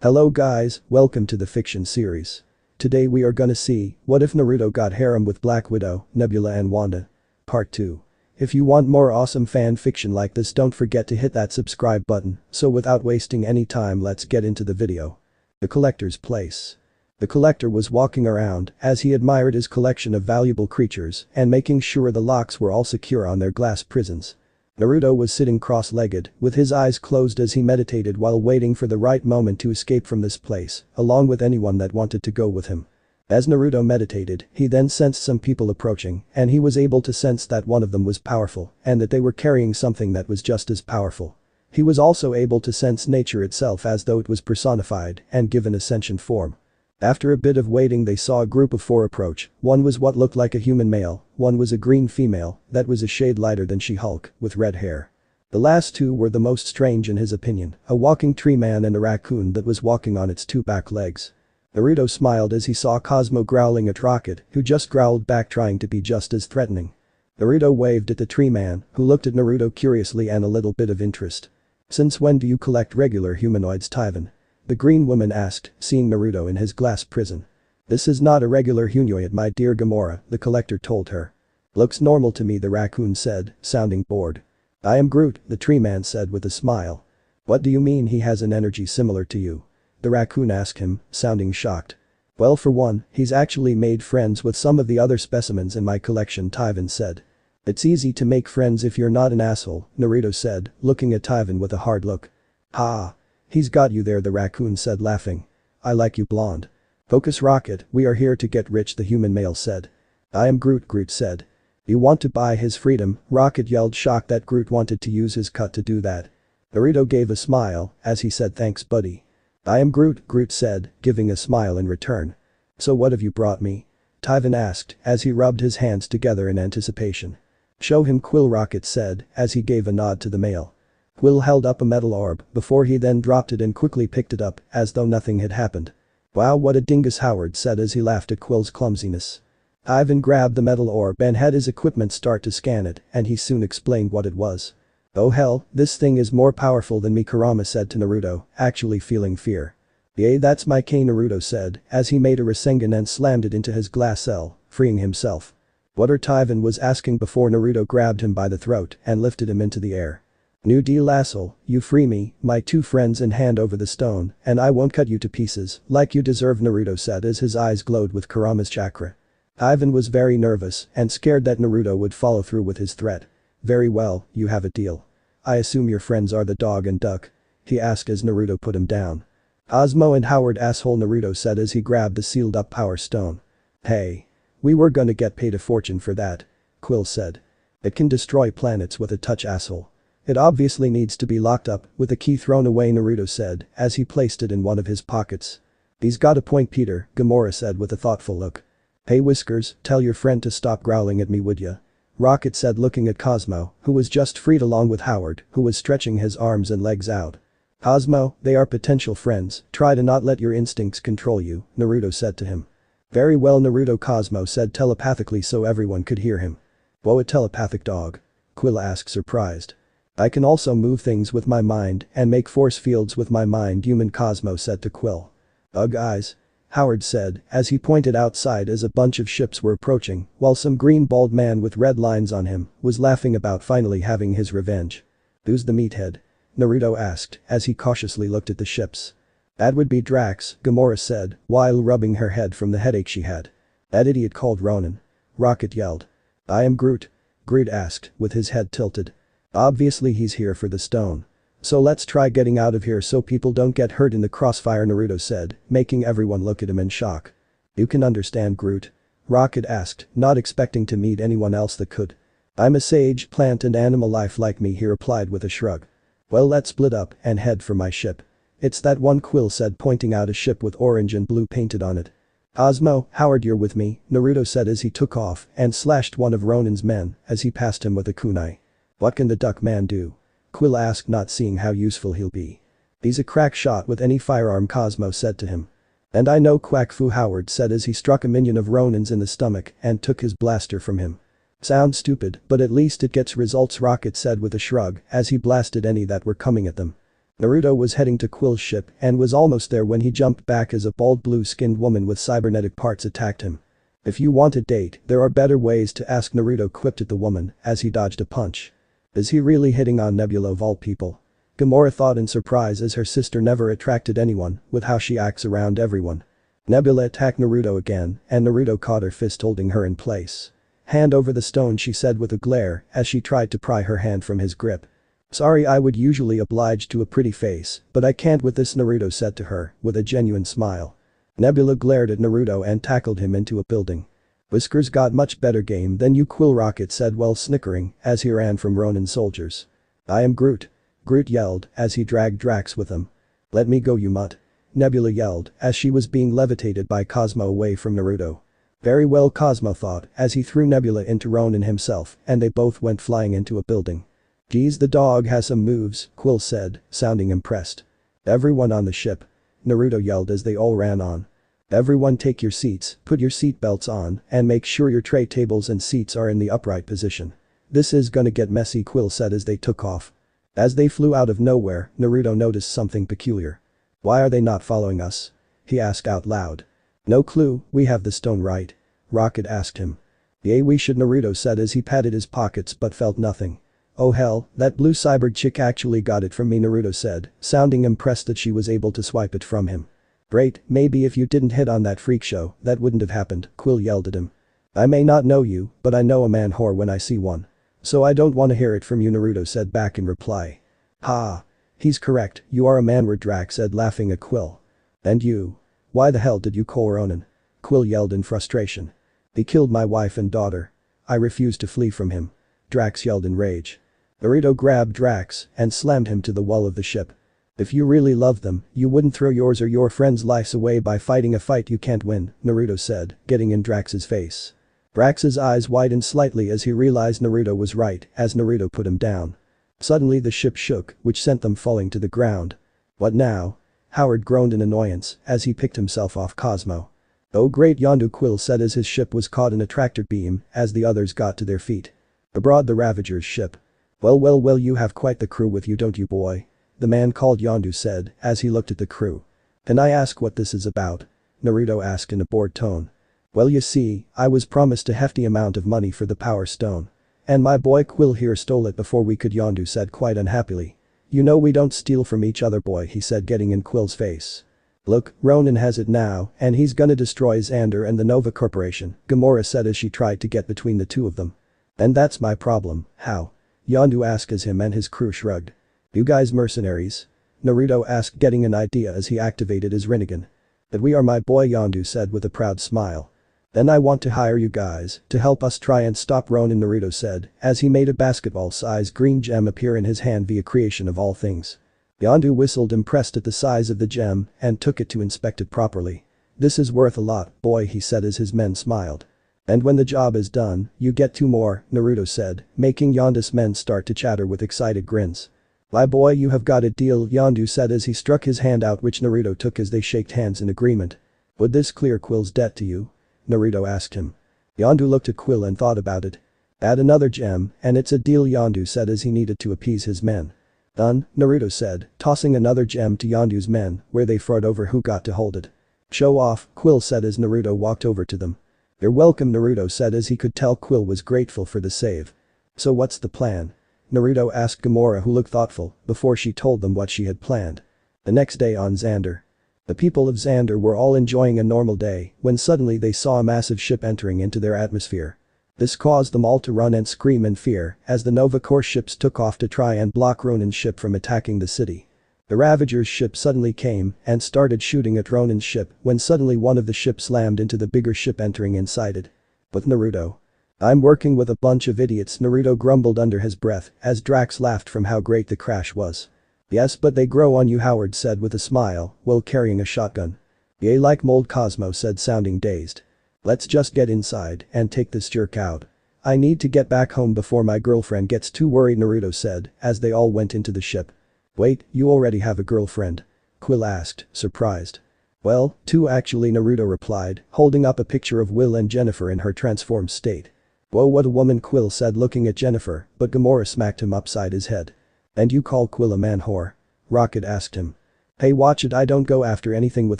Hello guys, welcome to the fiction series. Today we are gonna see, what if Naruto got harem with Black Widow, Nebula and Wanda? Part 2. If you want more awesome fan fiction like this, don't forget to hit that subscribe button, so without wasting any time let's get into the video. The collector's place. The collector was walking around as he admired his collection of valuable creatures and making sure the locks were all secure on their glass prisons. Naruto was sitting cross-legged, with his eyes closed as he meditated while waiting for the right moment to escape from this place, along with anyone that wanted to go with him. As Naruto meditated, he then sensed some people approaching, and he was able to sense that one of them was powerful, and that they were carrying something that was just as powerful. He was also able to sense nature itself as though it was personified and given a sentient form. After a bit of waiting they saw a group of 4 approach. One was what looked like a human male, one was a green female that was a shade lighter than She-Hulk, with red hair. The last 2 were the most strange in his opinion, a walking tree man and a raccoon that was walking on its 2 back legs. Naruto smiled as he saw Cosmo growling at Rocket, who just growled back trying to be just as threatening. Naruto waved at the tree man, who looked at Naruto curiously and a little bit of interest. "Since when do you collect regular humanoids, Tyven?" the green woman asked, seeing Naruto in his glass prison. "This is not a regular humanoid, my dear Gamora," the collector told her. "Looks normal to me," the raccoon said, sounding bored. "I am Groot," the tree man said with a smile. "What do you mean he has an energy similar to you?" the raccoon asked him, sounding shocked. "Well, for one, he's actually made friends with some of the other specimens in my collection," Tyven said. "It's easy to make friends if you're not an asshole," Naruto said, looking at Tyven with a hard look. "Ha. He's got you there," the raccoon said, laughing. "I like you blonde." "Focus, Rocket, we are here to get rich," the human male said. "I am Groot," Groot said. "You want to buy his freedom?" Rocket yelled, shocked that Groot wanted to use his cut to do that. Naruto gave a smile as he said, "Thanks, buddy." "I am Groot," Groot said, giving a smile in return. "So what have you brought me?" Tyven asked as he rubbed his hands together in anticipation. "Show him, Quill," Rocket said as he gave a nod to the male. Quill held up a metal orb before he then dropped it and quickly picked it up as though nothing had happened. "Wow, what a dingus," Howard said as he laughed at Quill's clumsiness. Ivan grabbed the metal orb and had his equipment start to scan it, and he soon explained what it was. "Oh hell, this thing is more powerful than me," Kurama said to Naruto, actually feeling fear. "Yay, that's my K," Naruto said as he made a Rasengan and slammed it into his glass cell, freeing himself. "What are?" Tyven was asking before Naruto grabbed him by the throat and lifted him into the air. "New deal, asshole, you free me, my 2 friends and hand over the stone, and I won't cut you to pieces like you deserve," Naruto said as his eyes glowed with Kurama's chakra. Ivan was very nervous and scared that Naruto would follow through with his threat. "Very well, you have a deal. I assume your friends are the dog and duck?" he asked as Naruto put him down. "Cosmo and Howard, asshole," Naruto said as he grabbed the sealed up power stone. "Hey. We were gonna get paid a fortune for that," Quill said. "It can destroy planets with a touch, asshole. It obviously needs to be locked up with the key thrown away," Naruto said as he placed it in one of his pockets. "He's got a point, Peter," Gamora said with a thoughtful look. "Hey Whiskers, tell your friend to stop growling at me, would ya?" Rocket said, looking at Cosmo, who was just freed along with Howard, who was stretching his arms and legs out. "Cosmo, they are potential friends, try to not let your instincts control you," Naruto said to him. "Very well, Naruto," Cosmo said telepathically so everyone could hear him. "Whoa, a telepathic dog?" Quill asked, surprised. "I can also move things with my mind and make force fields with my mind, human," Cosmo said to Quill. "Ugh, eyes," Howard said as he pointed outside as a bunch of ships were approaching while some green bald man with red lines on him was laughing about finally having his revenge. "Who's the meathead?" Naruto asked as he cautiously looked at the ships. "That would be Drax," Gamora said while rubbing her head from the headache she had. "That idiot called Ronan," Rocket yelled. "I am Groot?" Groot asked with his head tilted. "Obviously he's here for the stone. So let's try getting out of here so people don't get hurt in the crossfire," Naruto said, making everyone look at him in shock. "You can understand, Groot?" Rocket asked, not expecting to meet anyone else that could. "I'm a sage, plant and animal life like me," he replied with a shrug. "Well, let's split up and head for my ship." "It's that one," Quill said, pointing out a ship with orange and blue painted on it. "Cosmo, Howard, you're with me," Naruto said as he took off and slashed one of Ronan's men as he passed him with a kunai. "What can the duck man do?" Quill asked, not seeing how useful he'll be. "He's a crack shot with any firearm," Cosmo said to him. "And I know quack fu," Howard said as he struck a minion of Ronan's in the stomach and took his blaster from him. "Sounds stupid, but at least it gets results," Rocket said with a shrug as he blasted any that were coming at them. Naruto was heading to Quill's ship and was almost there when he jumped back as a bald blue-skinned woman with cybernetic parts attacked him. "If you want a date, there are better ways to ask," Naruto quipped at the woman as he dodged a punch. Is he really hitting on Nebula of all people? Gamora thought in surprise as her sister never attracted anyone with how she acts around everyone. Nebula attacked Naruto again and Naruto caught her fist holding her in place. "Hand over the stone," she said with a glare as she tried to pry her hand from his grip. "Sorry, I would usually oblige to a pretty face, but I can't with this," Naruto said to her with a genuine smile. Nebula glared at Naruto and tackled him into a building. "Whiskers got much better game than you," Quill Rocket said while snickering as he ran from Ronan soldiers. "I am Groot," Groot yelled as he dragged Drax with him. "Let me go, you mutt," Nebula yelled as she was being levitated by Cosmo away from Naruto. "Very well," Cosmo thought as he threw Nebula into Ronan himself and they both went flying into a building. "Geez, the dog has some moves," Quill said, sounding impressed. "Everyone on the ship," Naruto yelled as they all ran on. "Everyone take your seats, put your seatbelts on, and make sure your tray tables and seats are in the upright position. This is gonna get messy," Quill said as they took off. As they flew out of nowhere, Naruto noticed something peculiar. "Why are they not following us?" he asked out loud. "No clue, we have the stone right?" Rocket asked him. "Yeah, we should," Naruto said as he patted his pockets but felt nothing. "Oh hell, that blue cyborg chick actually got it from me," Naruto said, sounding impressed that she was able to swipe it from him. "Great, maybe if you didn't hit on that freak show, that wouldn't have happened," Quill yelled at him. "I may not know you, but I know a man whore when I see one. So I don't wanna hear it from you," Naruto said back in reply. "Ha. He's correct, you are a man whore," Drax said laughing at Quill. "And you? Why the hell did you call Ronan?" Quill yelled in frustration. "He killed my wife and daughter. I refuse to flee from him," Drax yelled in rage. Naruto grabbed Drax and slammed him to the wall of the ship. "If you really love them, you wouldn't throw yours or your friends' lives away by fighting a fight you can't win," Naruto said, getting in Drax's face. Drax's eyes widened slightly as he realized Naruto was right as Naruto put him down. Suddenly the ship shook, which sent them falling to the ground. "What now?" Howard groaned in annoyance as he picked himself off Cosmo. "Oh great," Yondu Quill said as his ship was caught in a tractor beam as the others got to their feet. Aboard the Ravager's ship. Well, you have quite the crew with you, don't you, boy?" the man called Yondu said as he looked at the crew. "Can I ask what this is about?" Naruto asked in a bored tone. "Well, you see, I was promised a hefty amount of money for the Power Stone. And my boy Quill here stole it before we could," Yondu said quite unhappily. "You know we don't steal from each other, boy," he said getting in Quill's face. "Look, Ronan has it now and he's gonna destroy Xander and the Nova Corporation," Gamora said as she tried to get between the two of them. "And that's my problem, how?" Yondu asked as him and his crew shrugged. "You guys mercenaries?" Naruto asked getting an idea as he activated his Rinnegan. "That we are, my boy," Yondu said with a proud smile. "Then I want to hire you guys to help us try and stop Ronan," Naruto said as he made a basketball-sized green gem appear in his hand via creation of all things. Yondu whistled impressed at the size of the gem and took it to inspect it properly. "This is worth a lot, boy," he said as his men smiled. "And when the job is done, you get 2 more, Naruto said, making Yondu's men start to chatter with excited grins. "My boy, you have got a deal," Yondu said as he struck his hand out, which Naruto took as they shook hands in agreement. "Would this clear Quill's debt to you?" Naruto asked him. Yondu looked at Quill and thought about it. "Add another gem and it's a deal," Yondu said as he needed to appease his men. "Done," Naruto said, tossing another gem to Yondu's men where they fought over who got to hold it. "Show off," Quill said as Naruto walked over to them. "You're welcome," Naruto said as he could tell Quill was grateful for the save. "So what's the plan?" Naruto asked Gamora, who looked thoughtful before she told them what she had planned. The next day on Xander. The people of Xander were all enjoying a normal day when suddenly they saw a massive ship entering into their atmosphere. This caused them all to run and scream in fear as the Nova Corps ships took off to try and block Ronan's ship from attacking the city. The Ravager's ship suddenly came and started shooting at Ronan's ship when suddenly one of the ships slammed into the bigger ship entering inside it. With Naruto. "I'm working with a bunch of idiots," Naruto grumbled under his breath as Drax laughed from how great the crash was. "Yes, but they grow on you," Howard said with a smile while carrying a shotgun. "Yay, like mold," Cosmo said sounding dazed. "Let's just get inside and take this jerk out. I need to get back home before my girlfriend gets too worried," Naruto said as they all went into the ship. "Wait, you already have a girlfriend?" Quill asked, surprised. "Well, 2 actually," Naruto replied, holding up a picture of Will and Jennifer in her transformed state. "Whoa, what a woman," Quill said looking at Jennifer, but Gamora smacked him upside his head. "And you call Quill a man whore?" Rocket asked him. Hey, watch it, I don't go after anything with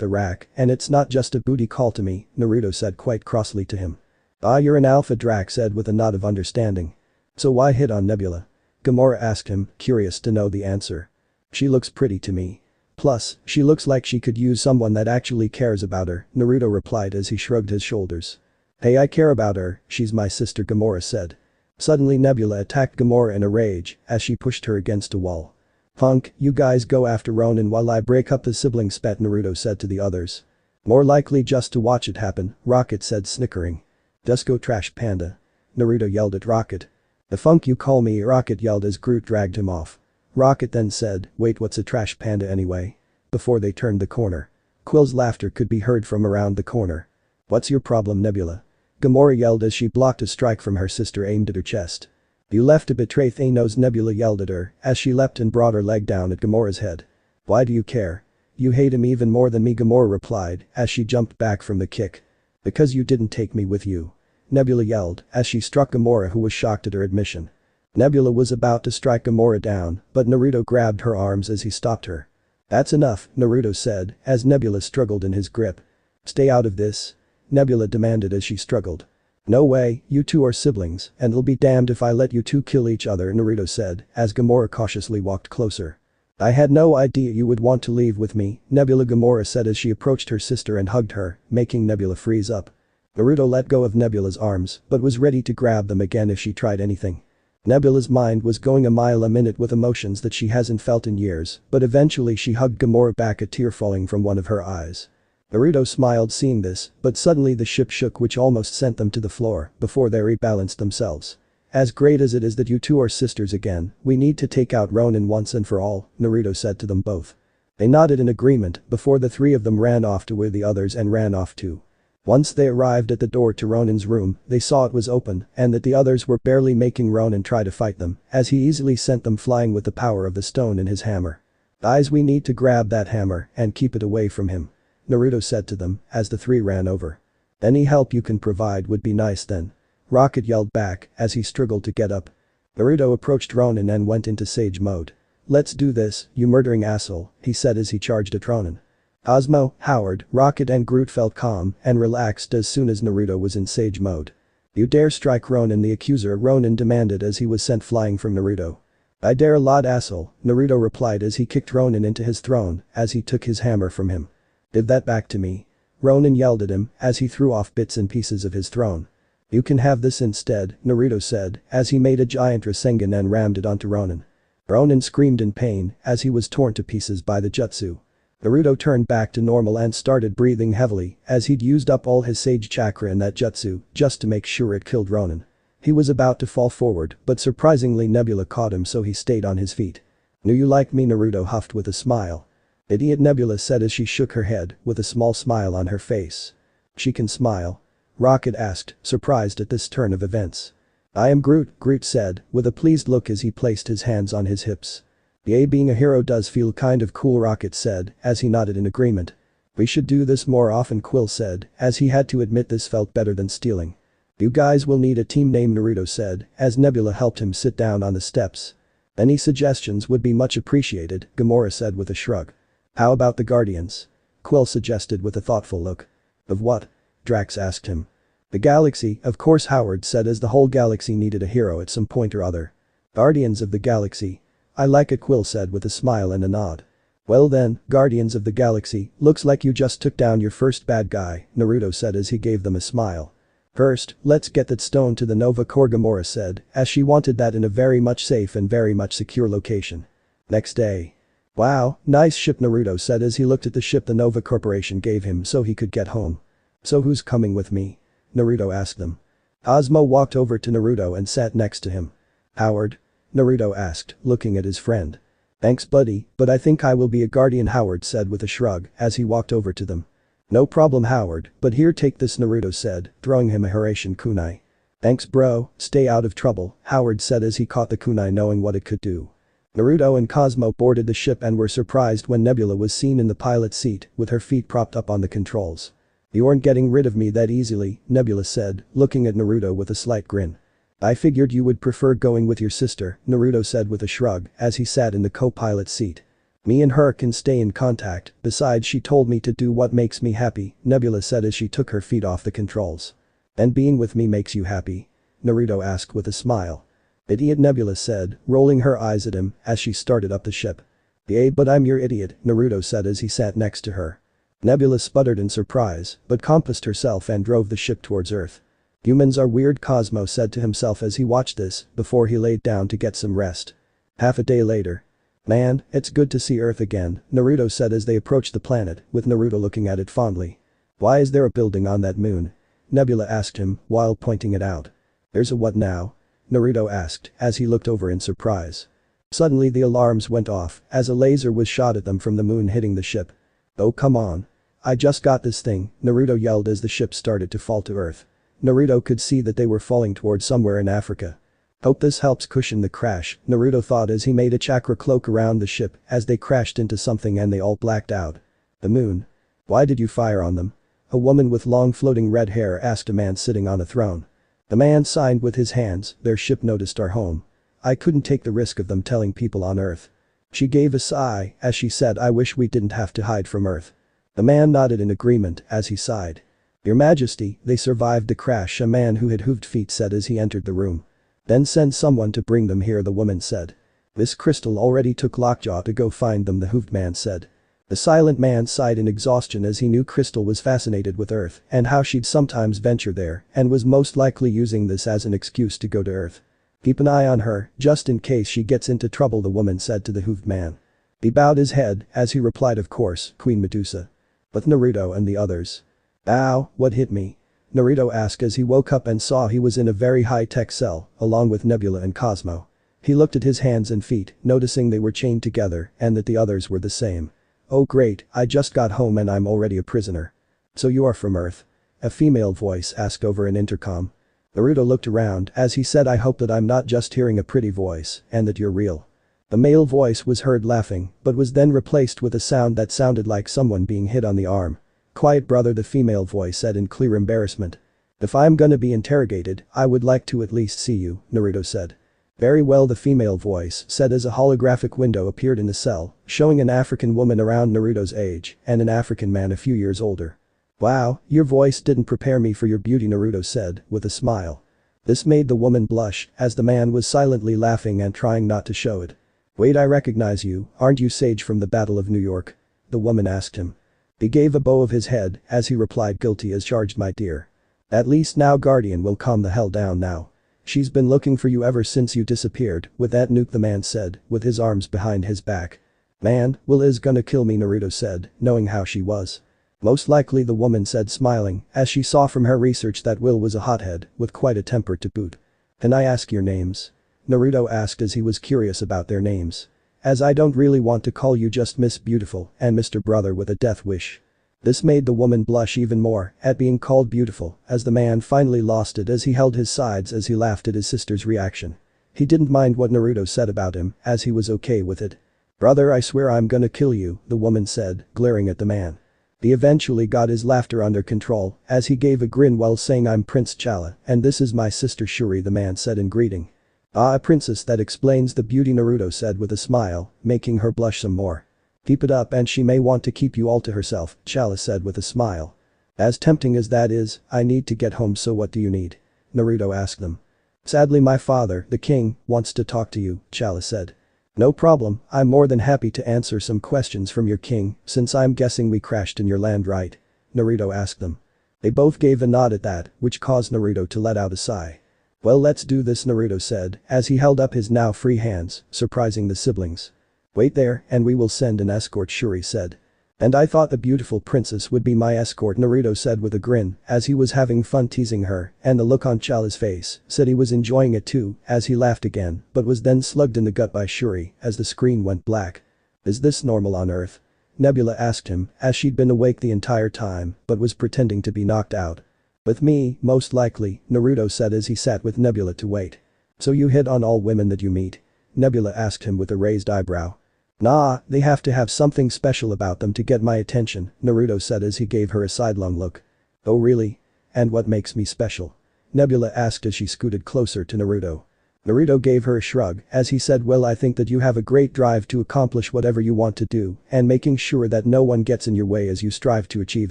a rack, and it's not just a booty call to me, Naruto said quite crossly to him. Ah, you're an alpha, Drax said with a nod of understanding. So why hit on Nebula? Gamora asked him, curious to know the answer. She looks pretty to me. Plus, she looks like she could use someone that actually cares about her, Naruto replied as he shrugged his shoulders. Hey, I care about her, she's my sister, Gamora said. Suddenly Nebula attacked Gamora in a rage as she pushed her against a wall. Punk, you guys go after Ronan while I break up the sibling spat, Naruto said to the others. More likely just to watch it happen, Rocket said snickering. Just go trash panda. Naruto yelled at Rocket. The funk you call me, Rocket yelled as Groot dragged him off. Rocket then said, wait, what's a trash panda anyway? Before they turned the corner. Quill's laughter could be heard from around the corner. What's your problem, Nebula? Gamora yelled as she blocked a strike from her sister aimed at her chest. You left to betray Thanos, Nebula yelled at her as she leapt and brought her leg down at Gamora's head. Why do you care? You hate him even more than me, Gamora replied as she jumped back from the kick. Because you didn't take me with you. Nebula yelled as she struck Gamora, who was shocked at her admission. Nebula was about to strike Gamora down, but Naruto grabbed her arms as he stopped her. That's enough, Naruto said as Nebula struggled in his grip. Stay out of this. Nebula demanded as she struggled. No way, you two are siblings, and it'll be damned if I let you two kill each other, Naruto said as Gamora cautiously walked closer. I had no idea you would want to leave with me, Nebula, Gamora said as she approached her sister and hugged her, making Nebula freeze up. Naruto let go of Nebula's arms but was ready to grab them again if she tried anything. Nebula's mind was going a mile a minute with emotions that she hasn't felt in years, but eventually she hugged Gamora back, a tear falling from one of her eyes. Naruto smiled seeing this, but suddenly the ship shook, which almost sent them to the floor before they rebalanced themselves. As great as it is that you two are sisters again, we need to take out Ronan once and for all, Naruto said to them both. They nodded in agreement before the three of them ran off to where the others and ran off too. Once they arrived at the door to Ronan's room, they saw it was open and that the others were barely making Ronan try to fight them, as he easily sent them flying with the power of the stone in his hammer. Guys, we need to grab that hammer and keep it away from him, Naruto said to them as the three ran over. Any help you can provide would be nice then. Rocket yelled back as he struggled to get up. Naruto approached Ronan and went into sage mode. Let's do this, you murdering asshole, he said as he charged at Ronan. Cosmo, Howard, Rocket and Groot felt calm and relaxed as soon as Naruto was in sage mode. You dare strike Ronan the accuser, Ronan demanded as he was sent flying from Naruto. I dare a lot, asshole, Naruto replied as he kicked Ronan into his throne as he took his hammer from him. Give that back to me. Ronan yelled at him as he threw off bits and pieces of his throne. You can have this instead, Naruto said as he made a giant Rasengan and rammed it onto Ronan. Ronan screamed in pain as he was torn to pieces by the jutsu. Naruto turned back to normal and started breathing heavily as he'd used up all his sage chakra in that jutsu just to make sure it killed Ronan. He was about to fall forward, but surprisingly Nebula caught him, so he stayed on his feet. Knew you liked me, Naruto huffed with a smile. Idiot, Nebula said as she shook her head with a small smile on her face. She can smile? Rocket asked, surprised at this turn of events. I am Groot, Groot said with a pleased look as he placed his hands on his hips. Yeah, being a hero does feel kind of cool, Rocket said as he nodded in agreement. We should do this more often, Quill said as he had to admit this felt better than stealing. You guys will need a team name, Naruto said as Nebula helped him sit down on the steps. Any suggestions would be much appreciated, Gamora said with a shrug. How about the Guardians? Quill suggested with a thoughtful look. Of what? Drax asked him. The galaxy, of course, Howard said as the whole galaxy needed a hero at some point or other. Guardians of the Galaxy. I like it, Quill said with a smile and a nod. Well then, Guardians of the Galaxy, looks like you just took down your first bad guy, Naruto said as he gave them a smile. First, let's get that stone to the Nova Corps, Gamora said as she wanted that in a very much safe and very much secure location. Next day. Wow, nice ship, Naruto said as he looked at the ship the Nova Corporation gave him so he could get home. So who's coming with me? Naruto asked them. Cosmo walked over to Naruto and sat next to him. Howard? Naruto asked, looking at his friend. Thanks buddy, but I think I will be a guardian, Howard said with a shrug as he walked over to them. No problem, Howard, but here, take this, Naruto said, throwing him a Hiraishin kunai. Thanks bro, stay out of trouble, Howard said as he caught the kunai knowing what it could do. Naruto and Cosmo boarded the ship and were surprised when Nebula was seen in the pilot seat with her feet propped up on the controls. You aren't getting rid of me that easily, Nebula said, looking at Naruto with a slight grin. I figured you would prefer going with your sister, Naruto said with a shrug as he sat in the co-pilot seat. Me and her can stay in contact, besides she told me to do what makes me happy, Nebula said as she took her feet off the controls. And being with me makes you happy? Naruto asked with a smile. Idiot, Nebula said, rolling her eyes at him as she started up the ship. Yeah, but I'm your idiot, Naruto said as he sat next to her. Nebula sputtered in surprise, but composed herself and drove the ship towards Earth. Humans are weird, Cosmo said to himself as he watched this before he laid down to get some rest. Half a day later. Man, it's good to see Earth again, Naruto said as they approached the planet, with Naruto looking at it fondly. Why is there a building on that moon? Nebula asked him while pointing it out. There's a what now? Naruto asked as he looked over in surprise. Suddenly the alarms went off as a laser was shot at them from the moon hitting the ship. Oh come on. I just got this thing, Naruto yelled as the ship started to fall to Earth. Naruto could see that they were falling towards somewhere in Africa. Hope this helps cushion the crash, Naruto thought as he made a chakra cloak around the ship as they crashed into something and they all blacked out. The moon. Why did you fire on them? A woman with long floating red hair asked a man sitting on a throne. The man signed with his hands, their ship noticed our home. I couldn't take the risk of them telling people on Earth. She gave a sigh as she said I wish we didn't have to hide from Earth. The man nodded in agreement as he sighed. Your Majesty, they survived the crash, a man who had hooved feet said as he entered the room. Then send someone to bring them here, the woman said. This crystal already took Lockjaw to go find them, the hooved man said. The silent man sighed in exhaustion as he knew Crystal was fascinated with Earth and how she'd sometimes venture there and was most likely using this as an excuse to go to Earth. Keep an eye on her, just in case she gets into trouble, the woman said to the hooved man. He bowed his head as he replied, of course, Queen Medusa. But Naruto and the others. Ow, what hit me? Naruto asked as he woke up and saw he was in a very high-tech cell, along with Nebula and Cosmo. He looked at his hands and feet, noticing they were chained together and that the others were the same. Oh great, I just got home and I'm already a prisoner. So you are from Earth? A female voice asked over an intercom. Naruto looked around as he said, I hope that I'm not just hearing a pretty voice and that you're real. The male voice was heard laughing, but was then replaced with a sound that sounded like someone being hit on the arm. Quiet brother, the female voice said in clear embarrassment. If I'm gonna be interrogated, I would like to at least see you, Naruto said. Very well, the female voice said as a holographic window appeared in the cell, showing an African woman around Naruto's age and an African man a few years older. Wow, your voice didn't prepare me for your beauty, Naruto said with a smile. This made the woman blush as the man was silently laughing and trying not to show it. Wait, I recognize you, aren't you Sage from the Battle of New York? The woman asked him. He gave a bow of his head as he replied, guilty as charged, my dear. At least now Guardian will calm the hell down now. She's been looking for you ever since you disappeared with that nuke, the man said with his arms behind his back. Man, Will is gonna kill me, Naruto said, knowing how she was. Most likely, the woman said smiling as she saw from her research that Will was a hothead with quite a temper to boot. Can I ask your names? Naruto asked as he was curious about their names. As I don't really want to call you just Miss Beautiful and Mr. Brother with a death wish. This made the woman blush even more at being called beautiful as the man finally lost it as he held his sides as he laughed at his sister's reaction. He didn't mind what Naruto said about him as he was okay with it. Brother, I swear I'm gonna kill you, the woman said, glaring at the man. He eventually got his laughter under control as he gave a grin while saying, I'm Prince Chala and this is my sister Shuri, the man said in greeting. Ah, a princess, that explains the beauty, Naruto said with a smile, making her blush some more. Keep it up and she may want to keep you all to herself, Chala said with a smile. As tempting as that is, I need to get home, so what do you need? Naruto asked them. Sadly, my father, the king, wants to talk to you, Chala said. No problem, I'm more than happy to answer some questions from your king, since I'm guessing we crashed in your land, right? Naruto asked them. They both gave a nod at that, which caused Naruto to let out a sigh. Well, let's do this, Naruto said as he held up his now free hands, surprising the siblings. Wait there and we will send an escort, Shuri said. And I thought the beautiful princess would be my escort, Naruto said with a grin as he was having fun teasing her, and the look on Chala's face said he was enjoying it too as he laughed again but was then slugged in the gut by Shuri as the screen went black. Is this normal on Earth? Nebula asked him as she'd been awake the entire time but was pretending to be knocked out. With me, most likely, Naruto said as he sat with Nebula to wait. So you hit on all women that you meet? Nebula asked him with a raised eyebrow. Nah, they have to have something special about them to get my attention, Naruto said as he gave her a sidelong look. Oh really? And what makes me special? Nebula asked as she scooted closer to Naruto. Naruto gave her a shrug as he said, well, I think that you have a great drive to accomplish whatever you want to do and making sure that no one gets in your way as you strive to achieve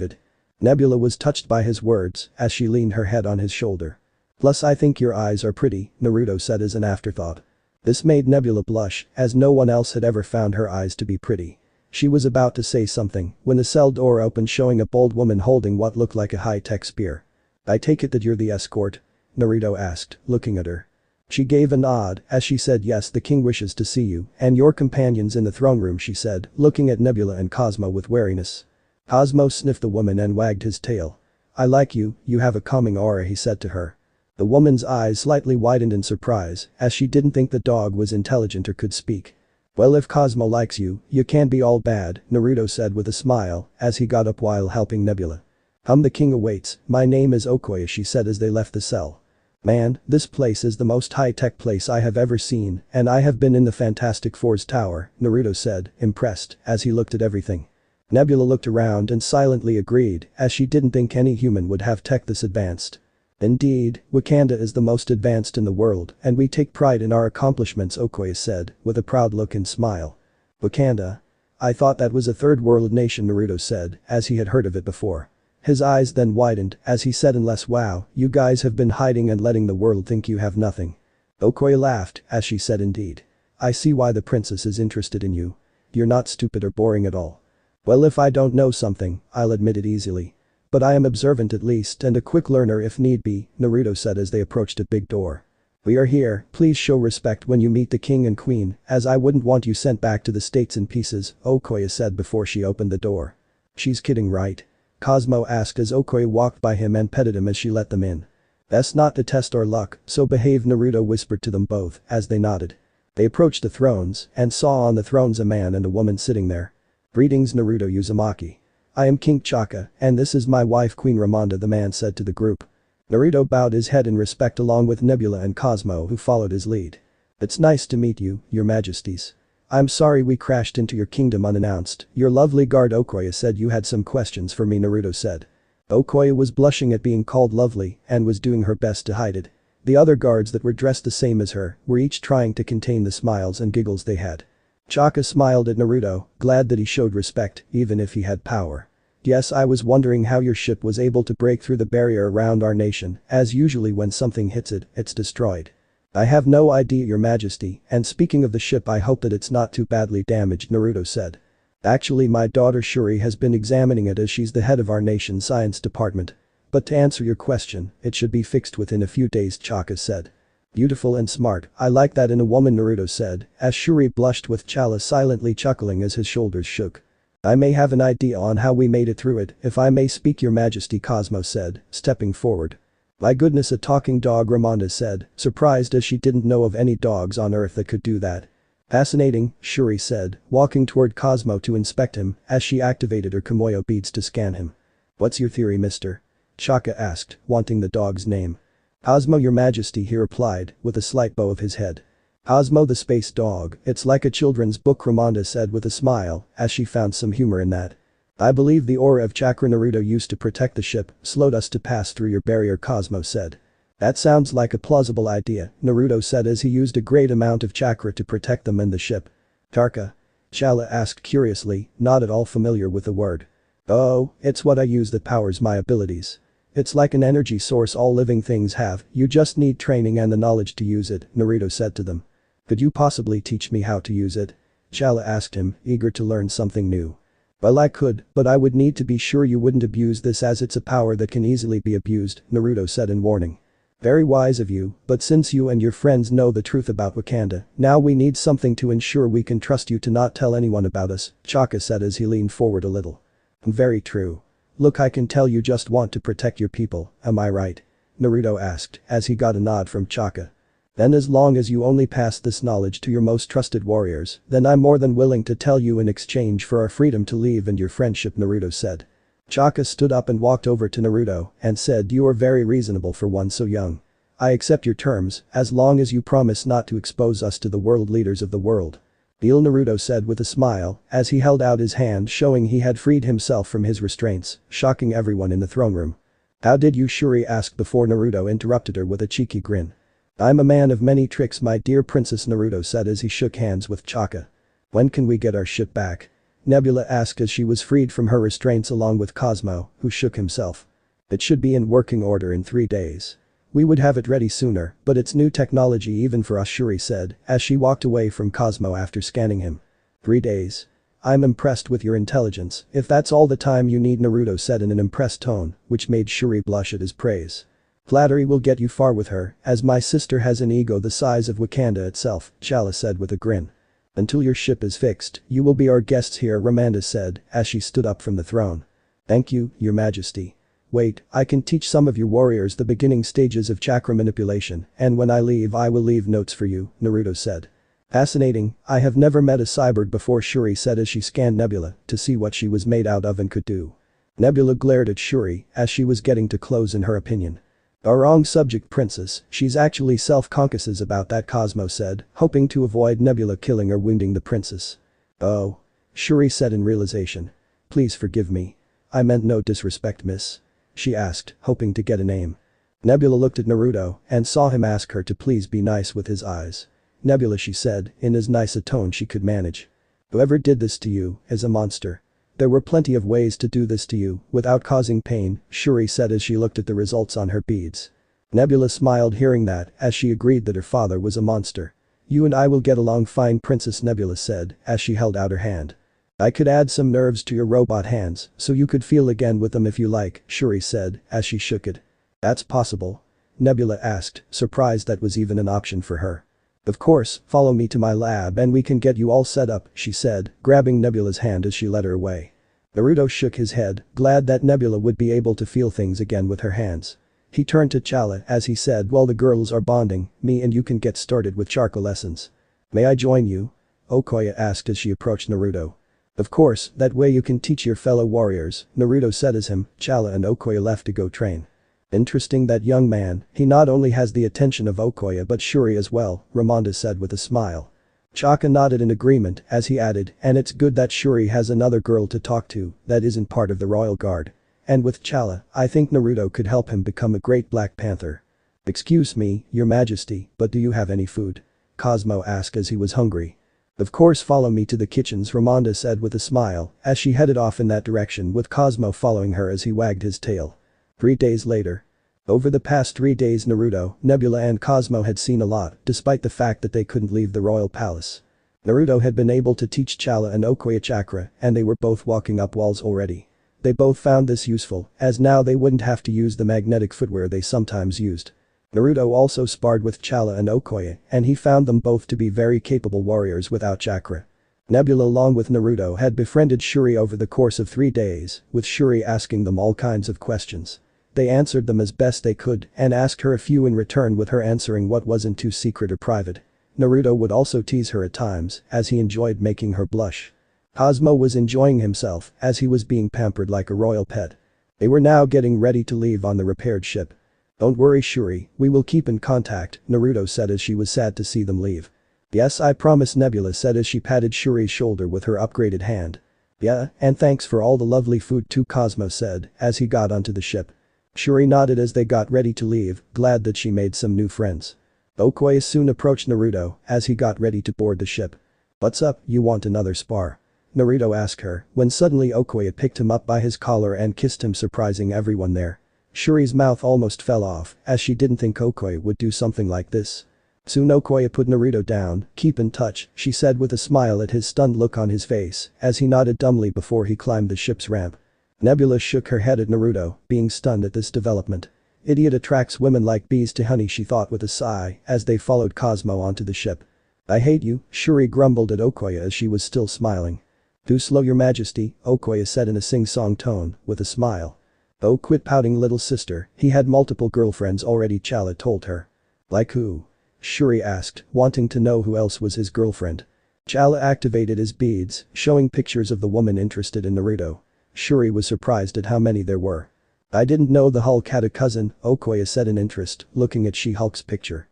it. Nebula was touched by his words as she leaned her head on his shoulder. Plus I think your eyes are pretty, Naruto said as an afterthought. This made Nebula blush as no one else had ever found her eyes to be pretty. She was about to say something when the cell door opened, showing a bold woman holding what looked like a high-tech spear. I take it that you're the escort? Naruto asked, looking at her. She gave a nod as she said, yes, the king wishes to see you and your companions in the throne room, she said, looking at Nebula and Cosmo with wariness. Cosmo sniffed the woman and wagged his tail. I like you, you have a calming aura, he said to her. The woman's eyes slightly widened in surprise as she didn't think the dog was intelligent or could speak. Well, if Cosmo likes you, you can't be all bad, Naruto said with a smile as he got up while helping Nebula. The king awaits, my name is Okoye, she said as they left the cell. Man, this place is the most high-tech place I have ever seen and I have been in the Fantastic Four's tower, Naruto said, impressed, as he looked at everything. Nebula looked around and silently agreed as she didn't think any human would have tech this advanced. Indeed, Wakanda is the most advanced in the world and we take pride in our accomplishments, Okoye said, with a proud look and smile. Wakanda? I thought that was a third world nation, Naruto said, as he had heard of it before. His eyes then widened as he said, unless wow, you guys have been hiding and letting the world think you have nothing. Okoye laughed as she said, indeed. I see why the princess is interested in you. You're not stupid or boring at all. Well, if I don't know something, I'll admit it easily. But I am observant at least and a quick learner if need be, Naruto said as they approached a big door. We are here, please show respect when you meet the king and queen, as I wouldn't want you sent back to the States in pieces, Okoye said before she opened the door. She's kidding, right? Cosmo asked as Okoye walked by him and petted him as she let them in. That's not to test our luck, so behave, Naruto whispered to them both as they nodded. They approached the thrones and saw on the thrones a man and a woman sitting there. Greetings, Naruto Uzumaki. I am King Chaka and this is my wife Queen Ramonda, the man said to the group. Naruto bowed his head in respect along with Nebula and Cosmo, who followed his lead. It's nice to meet you, your majesties. I'm sorry we crashed into your kingdom unannounced, your lovely guard Okoye said you had some questions for me, Naruto said. Okoye was blushing at being called lovely and was doing her best to hide it. The other guards that were dressed the same as her were each trying to contain the smiles and giggles they had. Chaka smiled at Naruto, glad that he showed respect even if he had power. Yes, I was wondering how your ship was able to break through the barrier around our nation, as usually when something hits it, it's destroyed. I have no idea, your majesty, and speaking of the ship, I hope that it's not too badly damaged, Naruto said. Actually, my daughter Shuri has been examining it as she's the head of our nation's science department. But to answer your question, it should be fixed within a few days, Chaka said. Beautiful and smart, I like that in a woman, Naruto said, as Shuri blushed with Chala silently chuckling as his shoulders shook. I may have an idea on how we made it through it, if I may speak, your majesty, Cosmo said, stepping forward. My goodness, a talking dog, Ramonda said, surprised as she didn't know of any dogs on Earth that could do that. Fascinating, Shuri said, walking toward Cosmo to inspect him as she activated her Kimoyo beads to scan him. What's your theory, mister? Chaka asked, wanting the dog's name. Cosmo, your majesty, he replied, with a slight bow of his head. Cosmo the space dog, it's like a children's book, Ramonda said with a smile as she found some humor in that. I believe the aura of chakra Naruto used to protect the ship slowed us to pass through your barrier, Cosmo said. That sounds like a plausible idea, Naruto said as he used a great amount of chakra to protect them and the ship. Tarka? Chala asked curiously, not at all familiar with the word. Oh, it's what I use that powers my abilities. It's like an energy source all living things have, you just need training and the knowledge to use it, Naruto said to them. Could you possibly teach me how to use it? Chala asked him, eager to learn something new. Well, I could, but I would need to be sure you wouldn't abuse this as it's a power that can easily be abused, Naruto said in warning. Very wise of you, but since you and your friends know the truth about Wakanda, now we need something to ensure we can trust you to not tell anyone about us, Chaka said as he leaned forward a little. Very true. Look, I can tell you just want to protect your people, am I right? Naruto asked as he got a nod from Chaka. Then as long as you only pass this knowledge to your most trusted warriors, then I'm more than willing to tell you in exchange for our freedom to leave and your friendship, Naruto said. Chaka stood up and walked over to Naruto and said, you are very reasonable for one so young. I accept your terms, as long as you promise not to expose us to the world leaders of the world. Deal, Naruto said with a smile as he held out his hand showing he had freed himself from his restraints, shocking everyone in the throne room. How did you, Shuri asked before Naruto interrupted her with a cheeky grin. I'm a man of many tricks, my dear princess, Naruto said as he shook hands with Chaka. When can we get our ship back? Nebula asked as she was freed from her restraints along with Cosmo, who shook himself. It should be in working order in 3 days. We would have it ready sooner, but it's new technology even for us, Shuri said, as she walked away from Cosmo after scanning him. 3 days. I'm impressed with your intelligence, if that's all the time you need, Naruto said in an impressed tone, which made Shuri blush at his praise. Flattery will get you far with her, as my sister has an ego the size of Wakanda itself, Chala said with a grin. Until your ship is fixed, you will be our guests here, Ramanda said, as she stood up from the throne. Thank you, your majesty. Wait, I can teach some of your warriors the beginning stages of chakra manipulation, and when I leave I will leave notes for you, Naruto said. Fascinating, I have never met a cyborg before, Shuri said as she scanned Nebula to see what she was made out of and could do. Nebula glared at Shuri as she was getting too close in her opinion. A wrong subject, princess, she's actually self-conscious about that, Cosmo said, hoping to avoid Nebula killing or wounding the princess. Oh. Shuri said in realization. Please forgive me. I meant no disrespect, miss. She asked, hoping to get a name. Nebula looked at Naruto and saw him ask her to please be nice with his eyes. Nebula, she said, in as nice a tone she could manage. Whoever did this to you is a monster. There were plenty of ways to do this to you without causing pain, Shuri said as she looked at the results on her beads. Nebula smiled hearing that as she agreed that her father was a monster. You and I will get along fine, Princess, Nebula said as she held out her hand. I could add some nerves to your robot hands so you could feel again with them if you like, Shuri said as she shook it. That's possible? Nebula asked, surprised that was even an option for her. Of course, follow me to my lab and we can get you all set up, she said, grabbing Nebula's hand as she led her away. Naruto shook his head, glad that Nebula would be able to feel things again with her hands. He turned to Chala as he said, while the girls are bonding, me and you can get started with charcoal lessons. May I join you? Okoye asked as she approached Naruto. Of course, that way you can teach your fellow warriors, Naruto said as Chala and Okoye left to go train. Interesting, that young man, he not only has the attention of Okoye but Shuri as well, Ramanda said with a smile. Chaka nodded in agreement as he added, and it's good that Shuri has another girl to talk to that isn't part of the royal guard. And with Chala, I think Naruto could help him become a great Black Panther. Excuse me, your majesty, but do you have any food? Cosmo asked as he was hungry. Of course, follow me to the kitchens, Ramanda said with a smile as she headed off in that direction with Cosmo following her as he wagged his tail. 3 days later. Over the past 3 days, Naruto, Nebula and Cosmo had seen a lot despite the fact that they couldn't leave the royal palace. Naruto had been able to teach Chala and Okoye chakra and they were both walking up walls already. They both found this useful as now they wouldn't have to use the magnetic footwear they sometimes used. Naruto also sparred with Chala and Okoye and he found them both to be very capable warriors without chakra. Nebula along with Naruto had befriended Shuri over the course of 3 days, with Shuri asking them all kinds of questions. They answered them as best they could and asked her a few in return, with her answering what wasn't too secret or private. Naruto would also tease her at times as he enjoyed making her blush. Cosmo was enjoying himself as he was being pampered like a royal pet. They were now getting ready to leave on the repaired ship. Don't worry, Shuri, we will keep in contact, Naruto said as she was sad to see them leave. Yes, I promise, Nebula said as she patted Shuri's shoulder with her upgraded hand. Yeah, and thanks for all the lovely food too, Cosmo said as he got onto the ship. Shuri nodded as they got ready to leave, glad that she made some new friends. Okoye soon approached Naruto as he got ready to board the ship. What's up, you want another spar? Naruto asked her when suddenly Okoye picked him up by his collar and kissed him, surprising everyone there. Shuri's mouth almost fell off as she didn't think Okoye would do something like this. Soon Okoye put Naruto down, keep in touch, she said with a smile at his stunned look on his face as he nodded dumbly before he climbed the ship's ramp. Nebula shook her head at Naruto, being stunned at this development. Idiot attracts women like bees to honey, she thought with a sigh as they followed Cosmo onto the ship. I hate you, Shuri grumbled at Okoye as she was still smiling. Too slow, your majesty, Okoye said in a sing-song tone, with a smile. Oh, quit pouting, little sister, he had multiple girlfriends already, Chala told her. Like who? Shuri asked, wanting to know who else was his girlfriend. Chala activated his beads, showing pictures of the woman interested in Naruto. Shuri was surprised at how many there were. I didn't know the Hulk had a cousin, Okoye said in interest, looking at She-Hulk's picture.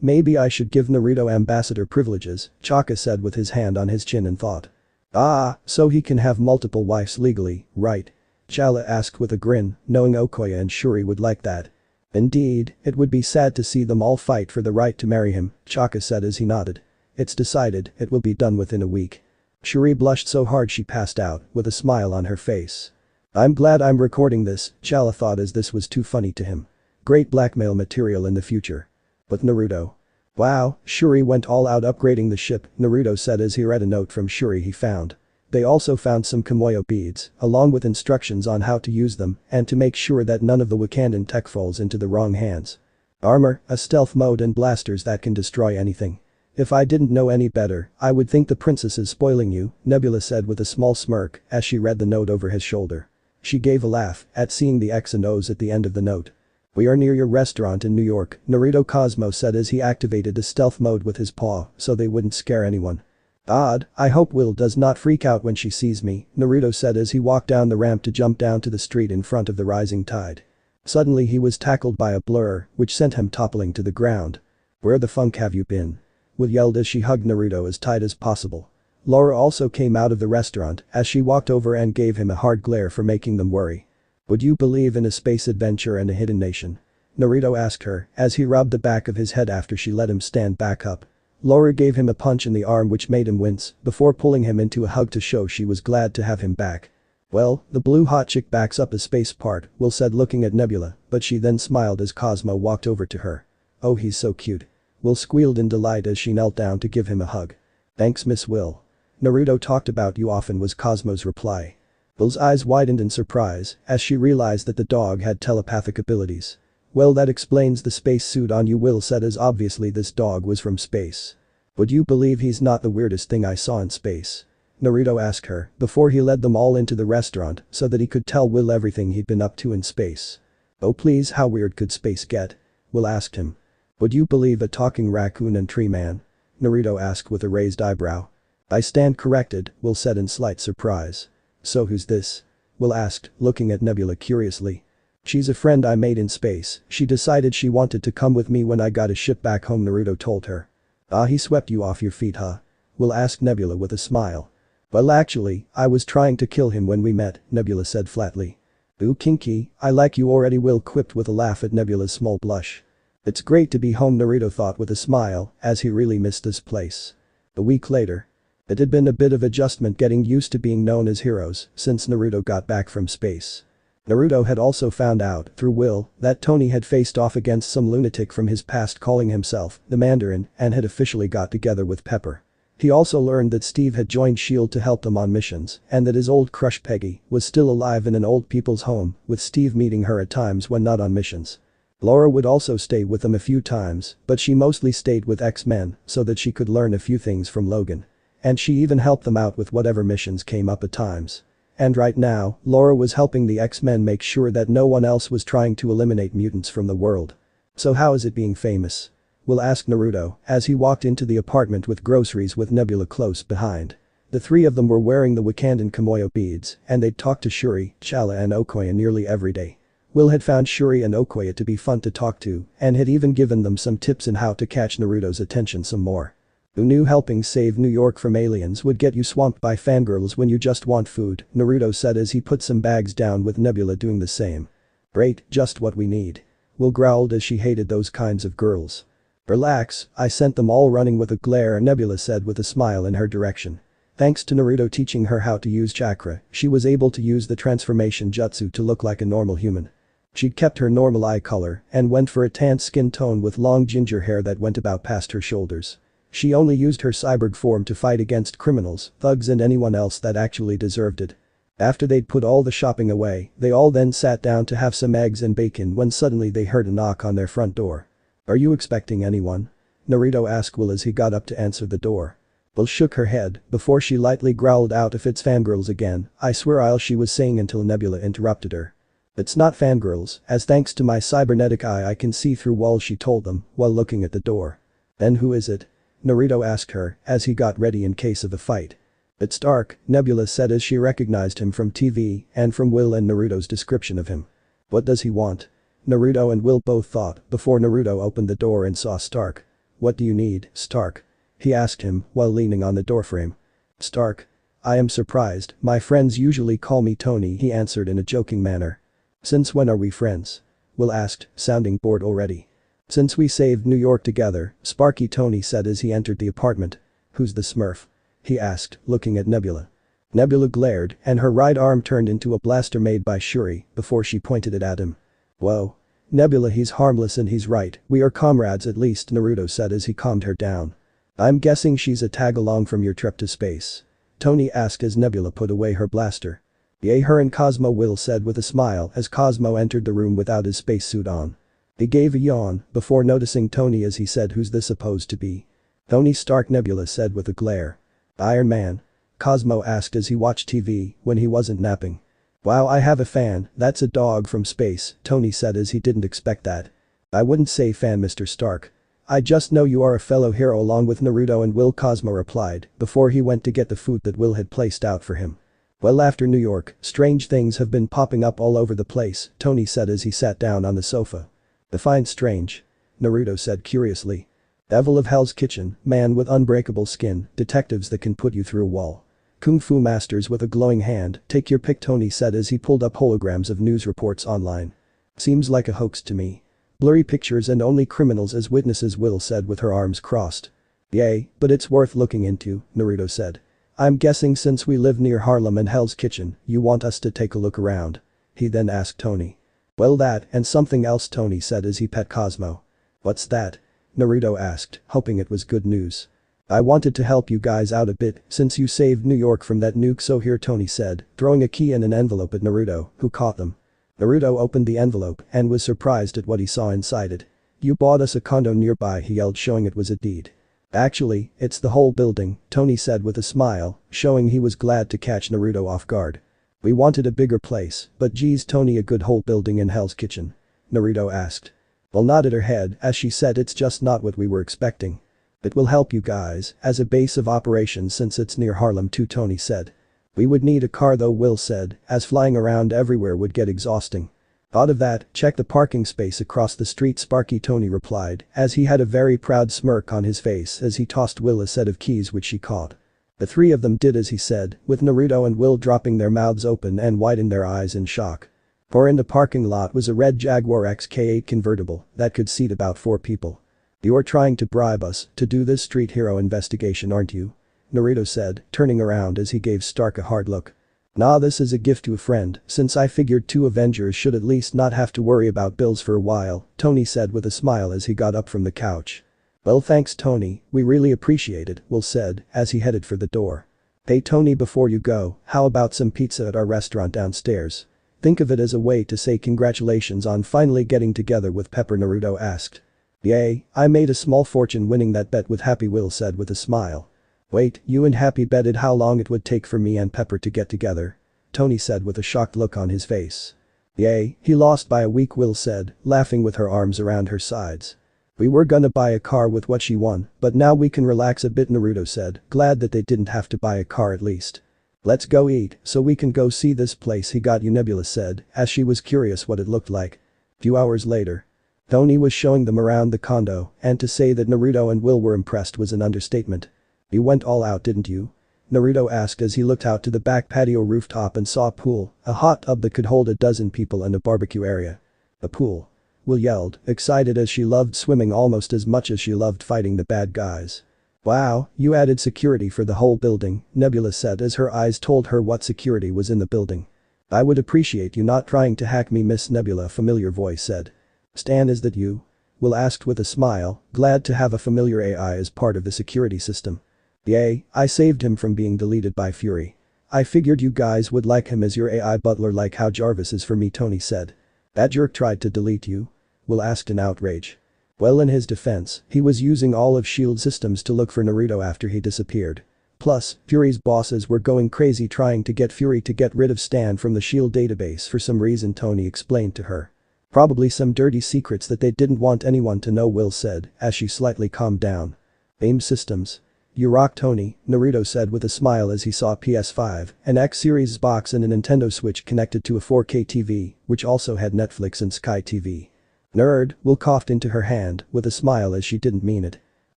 Maybe I should give Naruto ambassador privileges, Chaka said with his hand on his chin in thought. Ah, so he can have multiple wives legally, right? Chala asked with a grin, knowing Okoye and Shuri would like that. Indeed, it would be sad to see them all fight for the right to marry him, Chaka said as he nodded. It's decided, it will be done within a week. Shuri blushed so hard she passed out, with a smile on her face. I'm glad I'm recording this, Chala thought as this was too funny to him. Great blackmail material in the future. But Naruto. Wow, Shuri went all out upgrading the ship, Naruto said as he read a note from Shuri he found. They also found some Kimoyo beads, along with instructions on how to use them and to make sure that none of the Wakandan tech falls into the wrong hands. Armor, a stealth mode and blasters that can destroy anything. If I didn't know any better, I would think the princess is spoiling you, Nebula said with a small smirk as she read the note over his shoulder. She gave a laugh at seeing the X and O's at the end of the note. We are near your restaurant in New York, Naruto Cosmo said as he activated the stealth mode with his paw so they wouldn't scare anyone. Odd, I hope Will does not freak out when she sees me, Naruto said as he walked down the ramp to jump down to the street in front of the rising tide. Suddenly he was tackled by a blur, which sent him toppling to the ground. Where the funk have you been? Will yelled as she hugged Naruto as tight as possible. Laura also came out of the restaurant as she walked over and gave him a hard glare for making them worry. Would you believe in a space adventure and a hidden nation? Naruto asked her as he rubbed the back of his head after she let him stand back up. Laura gave him a punch in the arm which made him wince before pulling him into a hug to show she was glad to have him back. Well, the blue hot chick backs up a space part, Will said looking at Nebula, but she then smiled as Cosmo walked over to her. Oh he's so cute. Will squealed in delight as she knelt down to give him a hug. Thanks Miss Will. Naruto talked about you often was Cosmo's reply. Will's eyes widened in surprise as she realized that the dog had telepathic abilities. Well that explains the space suit on you, Will said as obviously this dog was from space. Would you believe he's not the weirdest thing I saw in space? Naruto asked her before he led them all into the restaurant so that he could tell Will everything he'd been up to in space. Oh please how weird could space get? Will asked him. Would you believe a talking raccoon and tree man? Naruto asked with a raised eyebrow. I stand corrected, Will said in slight surprise. So who's this? Will asked, looking at Nebula curiously. She's a friend I made in space, she decided she wanted to come with me when I got a ship back home, Naruto told her. Ah, he swept you off your feet huh? Will asked Nebula with a smile. Well actually, I was trying to kill him when we met, Nebula said flatly. Ooh kinky, I like you already, Will quipped with a laugh at Nebula's small blush. It's great to be home, Naruto thought with a smile as he really missed this place. A week later. It had been a bit of adjustment getting used to being known as heroes since Naruto got back from space. Naruto had also found out, through Will, that Tony had faced off against some lunatic from his past calling himself the Mandarin and had officially got together with Pepper. He also learned that Steve had joined S.H.I.E.L.D. to help them on missions and that his old crush Peggy was still alive in an old people's home, with Steve meeting her at times when not on missions. Laura would also stay with them a few times, but she mostly stayed with X-Men so that she could learn a few things from Logan. And she even helped them out with whatever missions came up at times. And right now, Laura was helping the X-Men make sure that no one else was trying to eliminate mutants from the world. So how is it being famous? Will asked Naruto as he walked into the apartment with groceries with Nebula close behind. The three of them were wearing the Wakandan Kimoyo beads and they'd talk to Shuri, Chala and Okoye nearly every day. Will had found Shuri and Okoye to be fun to talk to and had even given them some tips in how to catch Naruto's attention some more. Who knew helping save New York from aliens would get you swamped by fangirls when you just want food, Naruto said as he put some bags down with Nebula doing the same. Great, just what we need. Will growled as she hated those kinds of girls. Relax, I sent them all running with a glare, Nebula said with a smile in her direction. Thanks to Naruto teaching her how to use chakra, she was able to use the transformation jutsu to look like a normal human. She'd kept her normal eye color and went for a tan skin tone with long ginger hair that went about past her shoulders. She only used her cyborg form to fight against criminals, thugs and anyone else that actually deserved it. After they'd put all the shopping away, they all then sat down to have some eggs and bacon when suddenly they heard a knock on their front door. Are you expecting anyone? Naruto asked Will as he got up to answer the door. Will shook her head before she lightly growled out, if it's fangirls again, I swear I'll, she was saying until Nebula interrupted her. It's not fangirls, as thanks to my cybernetic eye I can see through walls, she told them while looking at the door. Then who is it? Naruto asked her as he got ready in case of a fight. It's Stark, Nebula said as she recognized him from TV and from Will and Naruto's description of him. What does he want? Naruto and Will both thought before Naruto opened the door and saw Stark. What do you need, Stark? He asked him while leaning on the doorframe. Stark. I am surprised, my friends usually call me Tony, he answered in a joking manner. Since when are we friends? Will asked, sounding bored already. Since we saved New York together, Sparky Tony said as he entered the apartment. Who's the Smurf? He asked, looking at Nebula. Nebula glared, and her right arm turned into a blaster made by Shuri before she pointed it at him. Whoa. Nebula, he's harmless and he's right, we are comrades at least, Naruto said as he calmed her down. I'm guessing she's a tag-along from your trip to space. Tony asked as Nebula put away her blaster. Yay, her and Cosmo, Will said with a smile as Cosmo entered the room without his spacesuit on. He gave a yawn before noticing Tony as he said, who's this supposed to be? Tony Stark, Nebula said with a glare. Iron Man? Cosmo asked as he watched TV when he wasn't napping. Wow, I have a fan, that's a dog from space, Tony said as he didn't expect that. I wouldn't say fan, Mr. Stark. I just know you are a fellow hero along with Naruto and Will, Cosmo replied before he went to get the food that Will had placed out for him. Well, after New York, strange things have been popping up all over the place, Tony said as he sat down on the sofa. Define strange. Naruto said curiously. Devil of Hell's Kitchen, man with unbreakable skin, detectives that can put you through a wall. Kung Fu masters with a glowing hand, take your pick, Tony said as he pulled up holograms of news reports online. Seems like a hoax to me. Blurry pictures and only criminals as witnesses, Will said with her arms crossed. Yay, but it's worth looking into, Naruto said. I'm guessing since we live near Harlem and Hell's Kitchen, you want us to take a look around. He then asked Tony. Well, that and something else, Tony said as he pet Cosmo. What's that? Naruto asked, hoping it was good news. I wanted to help you guys out a bit since you saved New York from that nuke, so here, Tony said, throwing a key and an envelope at Naruto, who caught them. Naruto opened the envelope and was surprised at what he saw inside it. You bought us a condo nearby, he yelled, showing it was a deed. Actually, it's the whole building, Tony said with a smile, showing he was glad to catch Naruto off guard. We wanted a bigger place, but geez, Tony, a good whole building in Hell's Kitchen? Naruto asked. Will nodded her head as she said, it's just not what we were expecting. It will help you guys as a base of operations since it's near Harlem too, Tony said. We would need a car though, Will said, as flying around everywhere would get exhausting. Thought of that, check the parking space across the street, Sparky Tony replied as he had a very proud smirk on his face as he tossed Will a set of keys which she caught. The three of them did as he said, with Naruto and Will dropping their mouths open and widening their eyes in shock. For in the parking lot was a red Jaguar XK8 convertible that could seat about 4 people. You're trying to bribe us to do this street hero investigation, aren't you? Naruto said, turning around as he gave Stark a hard look. Nah, this is a gift to a friend, since I figured 2 Avengers should at least not have to worry about bills for a while, Tony said with a smile as he got up from the couch. Well, thanks, Tony, we really appreciate it, Will said as he headed for the door. Hey Tony, before you go, how about some pizza at our restaurant downstairs? Think of it as a way to say congratulations on finally getting together with Pepper, Naruto asked. Yay, I made a small fortune winning that bet with Happy, Will said with a smile. Wait, you and Happy betted how long it would take for me and Pepper to get together? Tony said with a shocked look on his face. Yay, he lost by a week, Will said, laughing with her arms around her sides. We were gonna buy a car with what she won, but now we can relax a bit, Naruto said, glad that they didn't have to buy a car at least. Let's go eat so we can go see this place he got you, Nebula said as she was curious what it looked like. Few hours later. Tony was showing them around the condo, and to say that Naruto and Will were impressed was an understatement. You went all out, didn't you? Naruto asked as he looked out to the back patio rooftop and saw a pool, a hot tub that could hold a dozen people and a barbecue area. A pool. Will yelled, excited as she loved swimming almost as much as she loved fighting the bad guys. Wow, you added security for the whole building, Nebula said as her eyes told her what security was in the building. I would appreciate you not trying to hack me, Miss Nebula, a familiar voice said. Stan, is that you? Will asked with a smile, glad to have a familiar AI as part of the security system. Yay, I saved him from being deleted by Fury. I figured you guys would like him as your AI butler like how Jarvis is for me, Tony said. That jerk tried to delete you? Will asked in outrage. Well, in his defense, he was using all of S.H.I.E.L.D. systems to look for Naruto after he disappeared. Plus, Fury's bosses were going crazy trying to get Fury to get rid of Stan from the S.H.I.E.L.D. database for some reason, Tony explained to her. Probably some dirty secrets that they didn't want anyone to know, Will said as she slightly calmed down. AIM systems. You rock, Tony, Naruto said with a smile as he saw a PS5, an X Series box and a Nintendo Switch connected to a 4K TV, which also had Netflix and Sky TV. Nerd, Will coughed into her hand with a smile as she didn't mean it.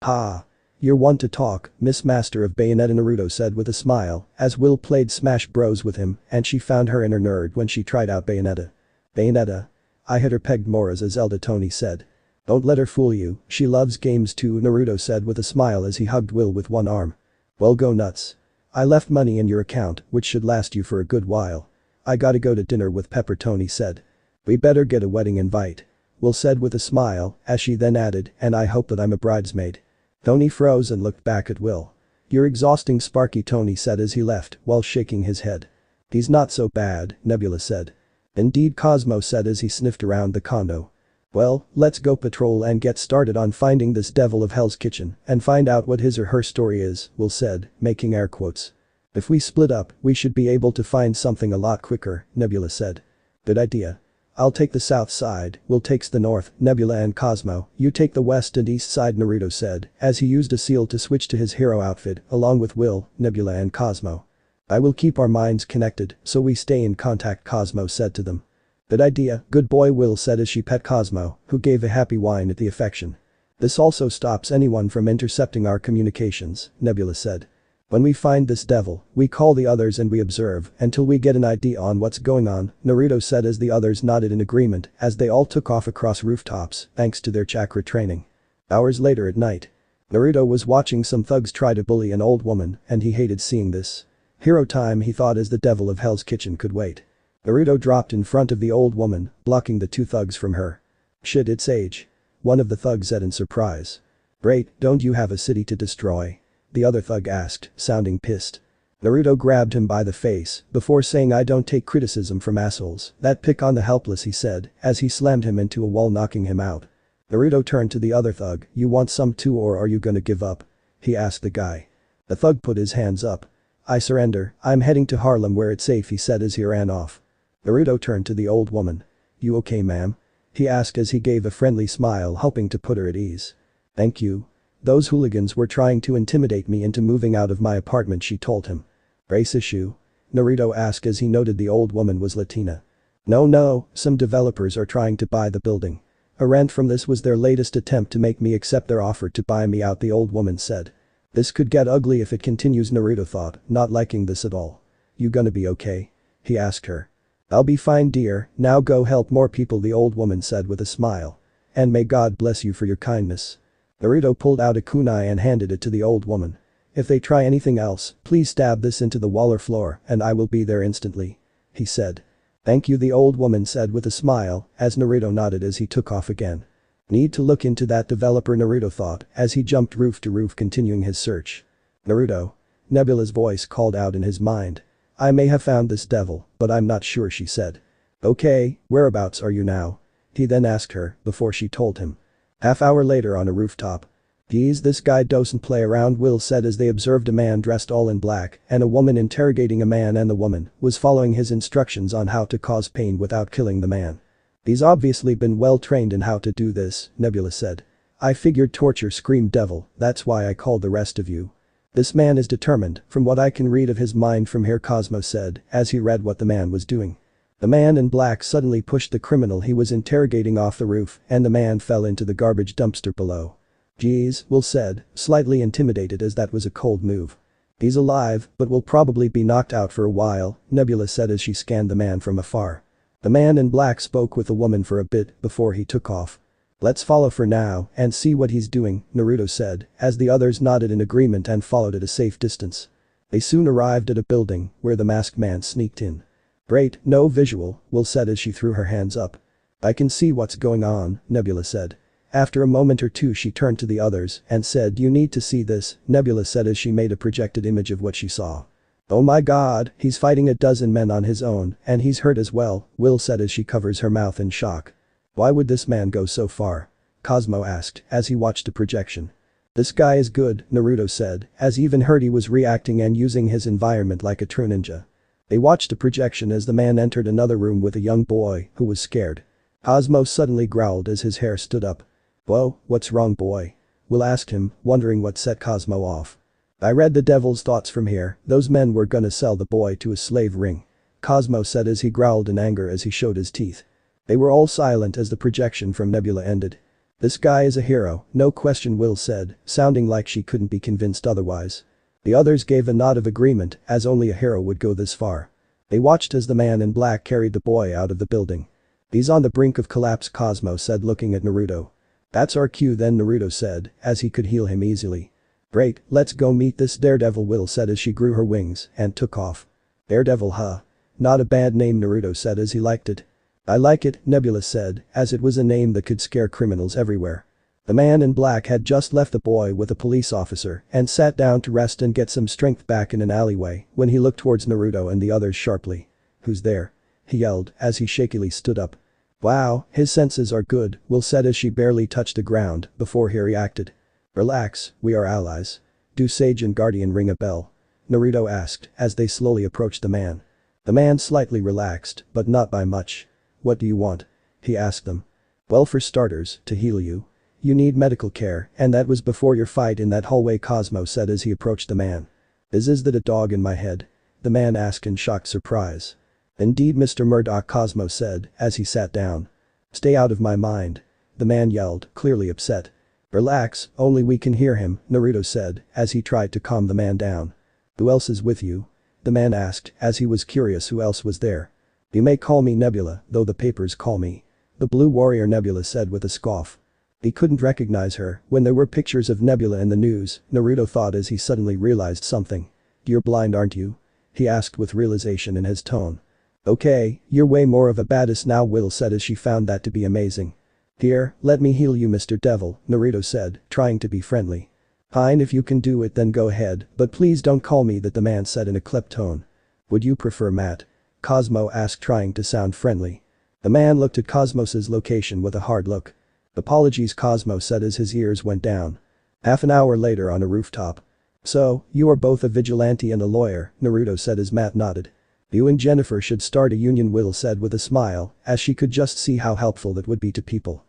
Ha. You're one to talk, Miss Master of Bayonetta, Naruto said with a smile as Will played Smash Bros with him and she found her inner nerd when she tried out Bayonetta. Bayonetta. I hit her pegged more as a Zelda, Tony said. Don't let her fool you, she loves games too, Naruto said with a smile as he hugged Will with one arm. Well, go nuts. I left money in your account, which should last you for a good while. I gotta go to dinner with Pepper, Tony said. We better get a wedding invite. Will said with a smile, as she then added, and I hope that I'm a bridesmaid. Tony froze and looked back at Will. You're exhausting, Sparky, Tony said as he left, while shaking his head. He's not so bad, Nebula said. Indeed, Cosmo said as he sniffed around the condo. Well, let's go patrol and get started on finding this devil of Hell's Kitchen and find out what his or her story is, Will said, making air quotes. If we split up, we should be able to find something a lot quicker, Nebula said. Good idea. I'll take the south side, Will takes the north, Nebula and Cosmo, you take the west and east side, Naruto said, as he used a seal to switch to his hero outfit, along with Will, Nebula and Cosmo. I will keep our minds connected, so we stay in contact, Cosmo said to them. Good idea, good boy, Will said as she pet Cosmo, who gave a happy whine at the affection. This also stops anyone from intercepting our communications, Nebula said. When we find this devil, we call the others and we observe until we get an idea on what's going on, Naruto said as the others nodded in agreement as they all took off across rooftops thanks to their chakra training. Hours later at night. Naruto was watching some thugs try to bully an old woman and he hated seeing this. Hero time, he thought, as the devil of Hell's Kitchen could wait. Naruto dropped in front of the old woman, blocking the two thugs from her. Shit, it's Age. One of the thugs said in surprise. Great, don't you have a city to destroy? The other thug asked, sounding pissed. Naruto grabbed him by the face before saying, I don't take criticism from assholes that pick on the helpless, he said, as he slammed him into a wall, knocking him out. Naruto turned to the other thug. You want some too, or are you gonna give up? He asked the guy. The thug put his hands up. I surrender, I'm heading to Harlem where it's safe, he said as he ran off. Naruto turned to the old woman. You okay, ma'am? He asked as he gave a friendly smile, hoping to put her at ease. Thank you. Those hooligans were trying to intimidate me into moving out of my apartment, she told him. Race issue? Naruto asked as he noted the old woman was Latina. No, some developers are trying to buy the building. A rent from this was their latest attempt to make me accept their offer to buy me out, the old woman said. This could get ugly if it continues, Naruto thought, not liking this at all. You gonna be okay? He asked her. I'll be fine, dear, now go help more people, the old woman said with a smile. And may God bless you for your kindness. Naruto pulled out a kunai and handed it to the old woman. If they try anything else, please stab this into the wall or floor and I will be there instantly. He said. Thank you, the old woman said with a smile as Naruto nodded as he took off again. Need to look into that developer, Naruto thought as he jumped roof to roof, continuing his search. Naruto. Nebula's voice called out in his mind. I may have found this devil, but I'm not sure, she said. Okay, whereabouts are you now? He then asked her before she told him. Half-hour later on a rooftop. Geez, this guy doesn't play around, Will said as they observed a man dressed all in black and a woman interrogating a man, and the woman was following his instructions on how to cause pain without killing the man. He's obviously been well trained in how to do this, Nebula said. I figured torture, screamed Devil, that's why I called the rest of you. This man is determined, from what I can read of his mind from here, Cosmo said as he read what the man was doing. The man in black suddenly pushed the criminal he was interrogating off the roof and the man fell into the garbage dumpster below. Geez, Will said, slightly intimidated as that was a cold move. He's alive, but will probably be knocked out for a while, Nebula said as she scanned the man from afar. The man in black spoke with the woman for a bit before he took off. Let's follow for now and see what he's doing, Naruto said as the others nodded in agreement and followed at a safe distance. They soon arrived at a building where the masked man sneaked in. Great, no visual, Will said as she threw her hands up. I can see what's going on, Nebula said. After a moment or two she turned to the others and said, you need to see this, Nebula said as she made a projected image of what she saw. Oh my god, he's fighting a dozen men on his own and he's hurt as well, Will said as she covers her mouth in shock. Why would this man go so far? Cosmo asked as he watched the projection. This guy is good, Naruto said as he even heard he was reacting and using his environment like a true ninja. They watched the projection as the man entered another room with a young boy who was scared. Cosmo suddenly growled as his hair stood up. Whoa, what's wrong, boy? Will asked him, wondering what set Cosmo off. I read the devil's thoughts from here, those men were gonna sell the boy to a slave ring. Cosmo said as he growled in anger as he showed his teeth. They were all silent as the projection from Nebula ended. This guy is a hero, no question, Will said, sounding like she couldn't be convinced otherwise. The others gave a nod of agreement as only a hero would go this far. They watched as the man in black carried the boy out of the building. He's on the brink of collapse, Cosmo said, looking at Naruto. That's our cue then, Naruto said, as he could heal him easily. Great, let's go meet this Daredevil, Will said as she grew her wings and took off. Daredevil, huh? Not a bad name, Naruto said as he liked it. I like it, Nebula said, as it was a name that could scare criminals everywhere. The man in black had just left the boy with a police officer and sat down to rest and get some strength back in an alleyway when he looked towards Naruto and the others sharply. Who's there? He yelled as he shakily stood up. Wow, his senses are good, Will said as she barely touched the ground before he reacted. Relax, we are allies. Do Sage and Guardian ring a bell? Naruto asked as they slowly approached the man. The man slightly relaxed, but not by much. What do you want? He asked them. Well, for starters, to heal you. You need medical care, and that was before your fight in that hallway, Cosmo said as he approached the man. Is that a dog in my head? The man asked in shocked surprise. Indeed, Mr. Murdoch, Cosmo said as he sat down. Stay out of my mind. The man yelled, clearly upset. Relax, only we can hear him, Naruto said as he tried to calm the man down. Who else is with you? The man asked as he was curious who else was there. You may call me Nebula, though the papers call me the Blue Warrior, Nebula said with a scoff. He couldn't recognize her when there were pictures of Nebula in the news, Naruto thought as he suddenly realized something. You're blind, aren't you? He asked with realization in his tone. Okay, you're way more of a badass now, Will said as she found that to be amazing. Here, let me heal you, Mr. Devil, Naruto said, trying to be friendly. Fine, if you can do it then go ahead, but please don't call me that, the man said in a clipped tone. Would you prefer Matt? Cosmo asked, trying to sound friendly. The man looked at Cosmos's location with a hard look. Apologies, Cosmo said as his ears went down. Half an hour later on a rooftop. So, you are both a vigilante and a lawyer, Naruto said as Matt nodded. You and Jennifer should start a union, Will said with a smile, as she could just see how helpful that would be to people.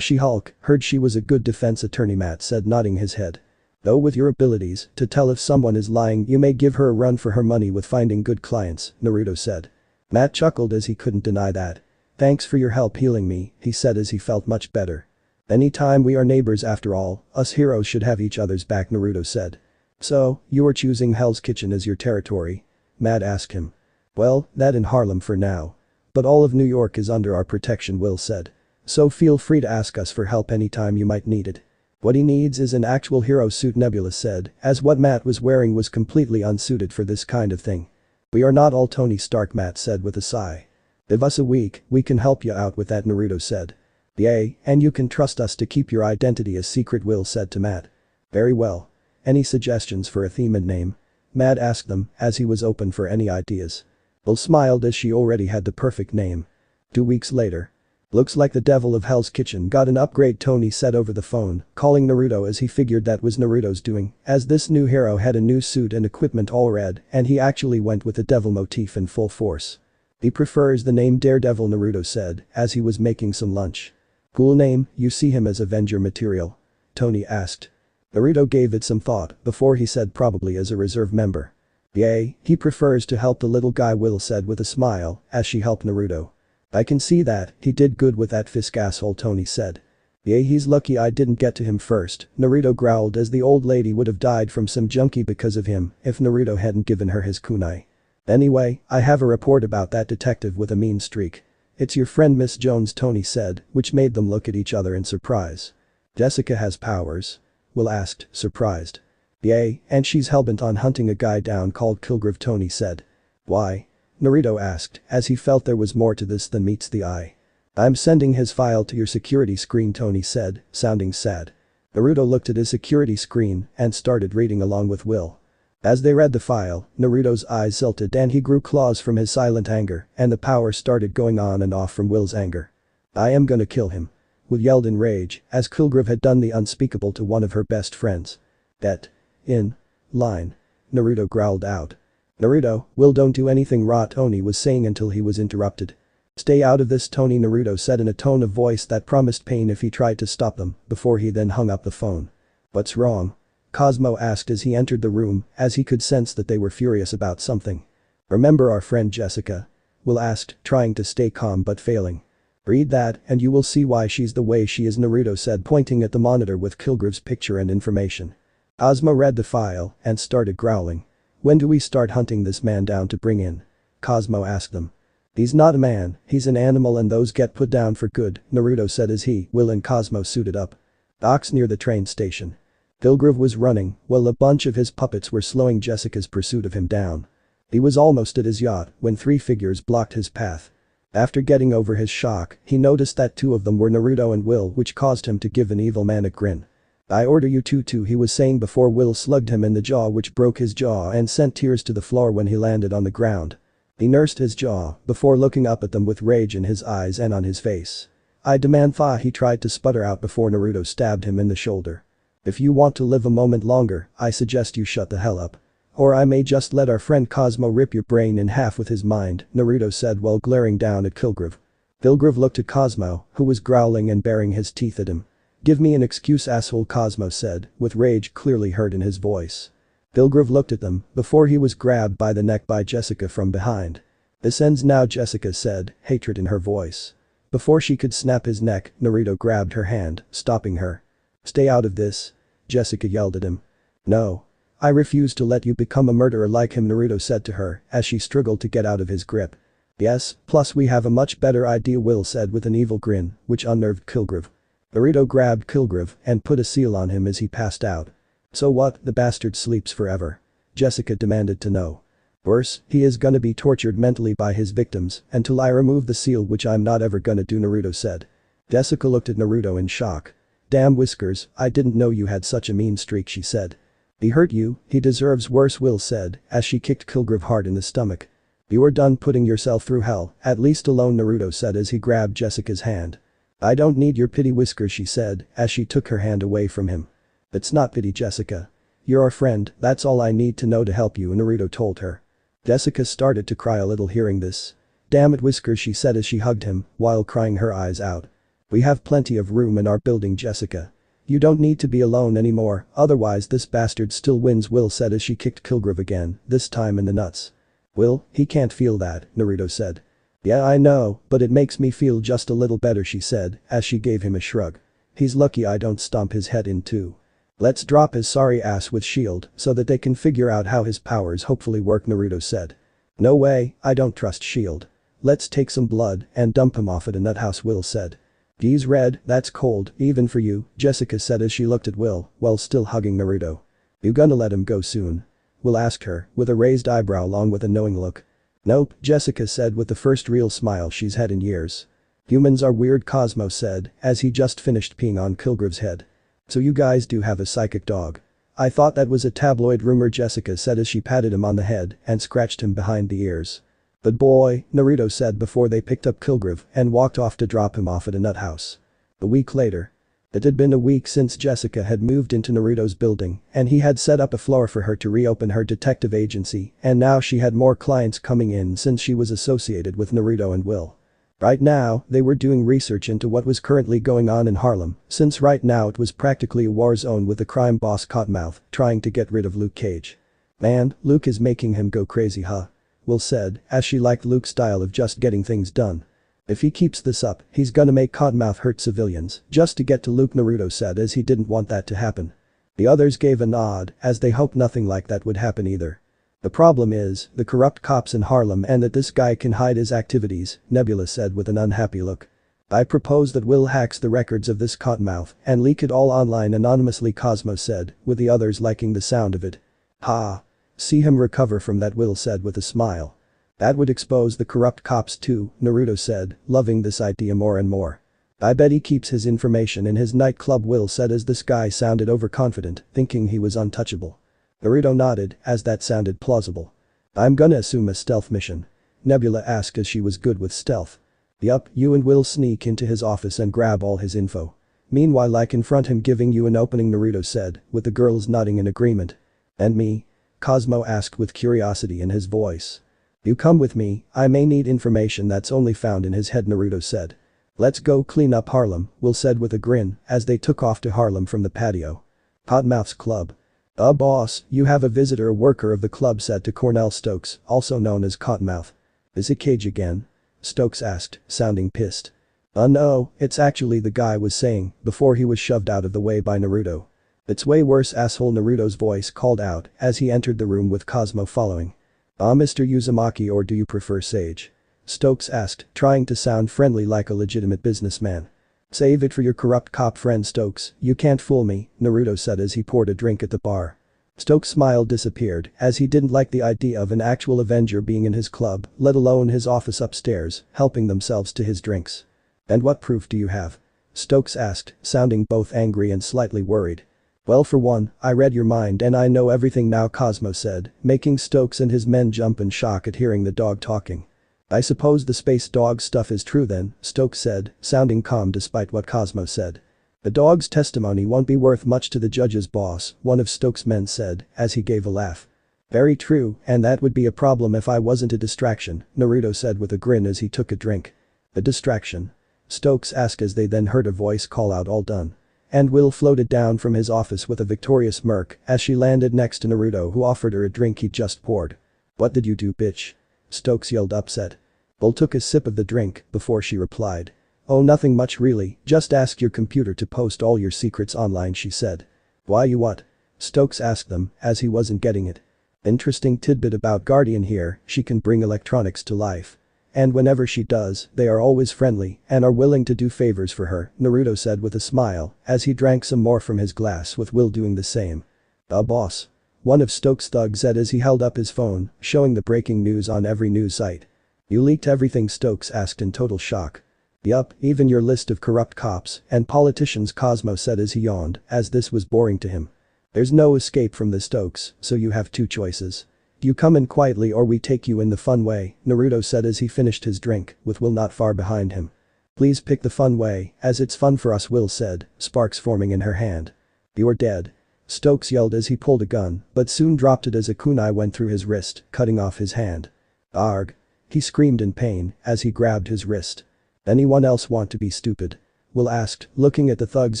She-Hulk, heard she was a good defense attorney, Matt said, nodding his head. Though with your abilities to tell if someone is lying, you may give her a run for her money with finding good clients, Naruto said. Matt chuckled as he couldn't deny that. Thanks for your help healing me, he said as he felt much better. Anytime, we are neighbors after all, us heroes should have each other's back, Naruto said. So, you are choosing Hell's Kitchen as your territory? Matt asked him. Well, that in Harlem for now. But all of New York is under our protection, Will said. So feel free to ask us for help anytime you might need it. What he needs is an actual hero suit, Nebula said, as what Matt was wearing was completely unsuited for this kind of thing. We are not all Tony Stark, Matt said with a sigh. Give us a week, we can help you out with that, Naruto said. Yay, and you can trust us to keep your identity a secret, Will said to Matt. Very well. Any suggestions for a theme and name? Matt asked them, as he was open for any ideas. Will smiled as she already had the perfect name. 2 weeks later. Looks like the devil of Hell's Kitchen got an upgrade, Tony said over the phone, calling Naruto as he figured that was Naruto's doing, as this new hero had a new suit and equipment all red, and he actually went with the devil motif in full force. He prefers the name Daredevil, Naruto said, as he was making some lunch. Cool name, you see him as Avenger material? Tony asked. Naruto gave it some thought before he said probably as a reserve member. Yay, he prefers to help the little guy, Will said with a smile, as she helped Naruto. I can see that, he did good with that Fisk asshole, Tony said. Yay, he's lucky I didn't get to him first, Naruto growled as the old lady would have died from some junkie because of him if Naruto hadn't given her his kunai. Anyway, I have a report about that detective with a mean streak. It's your friend Miss Jones, Tony said, which made them look at each other in surprise. Jessica has powers? Will asked, surprised. Yay, and she's hellbent on hunting a guy down called Kilgrave, Tony said. Why? Naruto asked, as he felt there was more to this than meets the eye. I'm sending his file to your security screen, Tony said, sounding sad. Naruto looked at his security screen and started reading along with Will. As they read the file, Naruto's eyes silted and he grew claws from his silent anger, and the power started going on and off from Will's anger. I am gonna kill him. Will yelled in rage, as Kilgrave had done the unspeakable to one of her best friends. Get in line. Naruto growled out. Naruto, Will don't do anything raw, Tony was saying until he was interrupted. Stay out of this, Tony, Naruto said in a tone of voice that promised pain if he tried to stop them, before he then hung up the phone. What's wrong? Cosmo asked as he entered the room, as he could sense that they were furious about something. Remember our friend Jessica? Will asked, trying to stay calm but failing. Read that and you will see why she's the way she is, Naruto said, pointing at the monitor with Kilgrave's picture and information. Cosmo read the file and started growling. When do we start hunting this man down to bring in? Cosmo asked them. "He's not a man, he's an animal and those get put down for good," Naruto said as he, Will and Cosmo suited up. Docks near the train station. Kilgrave was running, while a bunch of his puppets were slowing Jessica's pursuit of him down. He was almost at his yacht when 3 figures blocked his path. After getting over his shock, he noticed that 2 of them were Naruto and Will, which caused him to give an evil man a grin. "I order you to," he was saying before Will slugged him in the jaw, which broke his jaw and sent tears to the floor when he landed on the ground. He nursed his jaw before looking up at them with rage in his eyes and on his face. "I demand fa," he tried to sputter out before Naruto stabbed him in the shoulder. "If you want to live a moment longer, I suggest you shut the hell up. Or I may just let our friend Cosmo rip your brain in half with his mind," Naruto said while glaring down at Kilgrave. Kilgrave looked at Cosmo, who was growling and baring his teeth at him. "Give me an excuse, asshole," Cosmo said, with rage clearly heard in his voice. Kilgrave looked at them before he was grabbed by the neck by Jessica from behind. "This ends now," Jessica said, hatred in her voice. Before she could snap his neck, Naruto grabbed her hand, stopping her. "Stay out of this," Jessica yelled at him. "No. I refuse to let you become a murderer like him," Naruto said to her as she struggled to get out of his grip. "Yes, plus we have a much better idea," Will said with an evil grin, which unnerved Kilgrave. Naruto grabbed Kilgrave and put a seal on him as he passed out. "So what, the bastard sleeps forever?" Jessica demanded to know. "Worse, he is gonna be tortured mentally by his victims until I remove the seal, which I'm not ever gonna do," Naruto said. Jessica looked at Naruto in shock. "Damn Whiskers, I didn't know you had such a mean streak," she said. "He hurt you, he deserves worse," Will said as she kicked Kilgrave hard in the stomach. "You are done putting yourself through hell, at least alone," Naruto said as he grabbed Jessica's hand. "I don't need your pity, Whiskers," she said as she took her hand away from him. "It's not pity, Jessica. You're our friend, that's all I need to know to help you," Naruto told her. Jessica started to cry a little hearing this. "Damn it, Whiskers," she said as she hugged him while crying her eyes out. "We have plenty of room in our building, Jessica. You don't need to be alone anymore, otherwise this bastard still wins," Will said as she kicked Kilgrave again, this time in the nuts. "Will, he can't feel that," Naruto said. "Yeah, I know, but it makes me feel just a little better," she said as she gave him a shrug. "He's lucky I don't stomp his head in too. Let's drop his sorry ass with shield so that they can figure out how his powers hopefully work," Naruto said. "No way, I don't trust shield. Let's take some blood and dump him off at a nut house," Will said. "He's red, that's cold, even for you," Jessica said as she looked at Will while still hugging Naruto. "You gonna let him go soon?" Will asked her, with a raised eyebrow along with a knowing look. "Nope," Jessica said with the first real smile she's had in years. "Humans are weird," Cosmo said as he just finished peeing on Kilgrave's head. "So you guys do have a psychic dog. I thought that was a tabloid rumor," Jessica said as she patted him on the head and scratched him behind the ears. "But boy," Naruto said before they picked up Kilgrave and walked off to drop him off at a nut house. A week later. It had been a week since Jessica had moved into Naruto's building and he had set up a floor for her to reopen her detective agency, and now she had more clients coming in since she was associated with Naruto and Will. Right now, they were doing research into what was currently going on in Harlem, since right now it was practically a war zone with the crime boss Cottonmouth trying to get rid of Luke Cage. "Man, Luke is making him go crazy, huh?" Will said as she liked Luke's style of just getting things done. "If he keeps this up, he's gonna make Cottonmouth hurt civilians just to get to Luke," Naruto said as he didn't want that to happen. The others gave a nod as they hoped nothing like that would happen either. "The problem is the corrupt cops in Harlem and that this guy can hide his activities," Nebula said with an unhappy look. "I propose that Will hacks the records of this Cottonmouth and leak it all online anonymously," Cosmo said, with the others liking the sound of it. "Ha. See him recover from that," Will said with a smile. "That would expose the corrupt cops too," Naruto said, loving this idea more and more. "I bet he keeps his information in his nightclub," Will said as this guy sounded overconfident, thinking he was untouchable. Naruto nodded as that sounded plausible. "I'm gonna assume a stealth mission?" Nebula asked as she was good with stealth. "Yup, you and Will sneak into his office and grab all his info. Meanwhile I confront him giving you an opening," Naruto said, with the girls nodding in agreement. "And me?" Cosmo asked with curiosity in his voice. "You come with me, I may need information that's only found in his head," Naruto said. "Let's go clean up Harlem," Will said with a grin as they took off to Harlem from the patio. Cottonmouth's club. Boss, you have a visitor," a worker of the club said to Cornell Stokes, also known as Cottonmouth. "Is it Cage again?" Stokes asked, sounding pissed. No, it's actually," the guy was saying before he was shoved out of the way by Naruto. "It's way worse, asshole," Naruto's voice called out as he entered the room with Cosmo following. Mr. Uzumaki, or do you prefer Sage?" Stokes asked, trying to sound friendly like a legitimate businessman. Save it for your corrupt cop friend Stokes, you can't fool me, Naruto said as he poured a drink at the bar. Stokes' smile disappeared as he didn't like the idea of an actual Avenger being in his club, let alone his office upstairs, helping themselves to his drinks. And what proof do you have? Stokes asked, sounding both angry and slightly worried. Well, for one, I read your mind and I know everything now, Cosmo said, making Stokes and his men jump in shock at hearing the dog talking. I suppose the space dog stuff is true then, Stokes said, sounding calm despite what Cosmo said. The dog's testimony won't be worth much to the judge's boss, one of Stokes' men said, as he gave a laugh. Very true, and that would be a problem if I wasn't a distraction, Naruto said with a grin as he took a drink. A distraction? Stokes asked as they then heard a voice call out, all done. And Will floated down from his office with a victorious smirk as she landed next to Naruto, who offered her a drink he'd just poured. What did you do, bitch? Stokes yelled, upset. Will took a sip of the drink before she replied. Oh, nothing much really, just ask your computer to post all your secrets online, she said. Why, you what? Stokes asked them, as he wasn't getting it. Interesting tidbit about Guardian here, she can bring electronics to life. And whenever she does, they are always friendly and are willing to do favors for her, Naruto said with a smile as he drank some more from his glass, with Will doing the same. Boss. One of Stokes' thugs said as he held up his phone, showing the breaking news on every news site. You leaked everything, Stokes asked in total shock. Yup, even your list of corrupt cops and politicians, Cosmo said as he yawned, as this was boring to him. There's no escape from this, Stokes, so you have two choices. You come in quietly or we take you in the fun way, Naruto said as he finished his drink, with Will not far behind him. Please pick the fun way, as it's fun for us, Will said, sparks forming in her hand. You're dead. Stokes yelled as he pulled a gun, but soon dropped it as a kunai went through his wrist, cutting off his hand. Arg. He screamed in pain as he grabbed his wrist. Anyone else want to be stupid? Will asked, looking at the thugs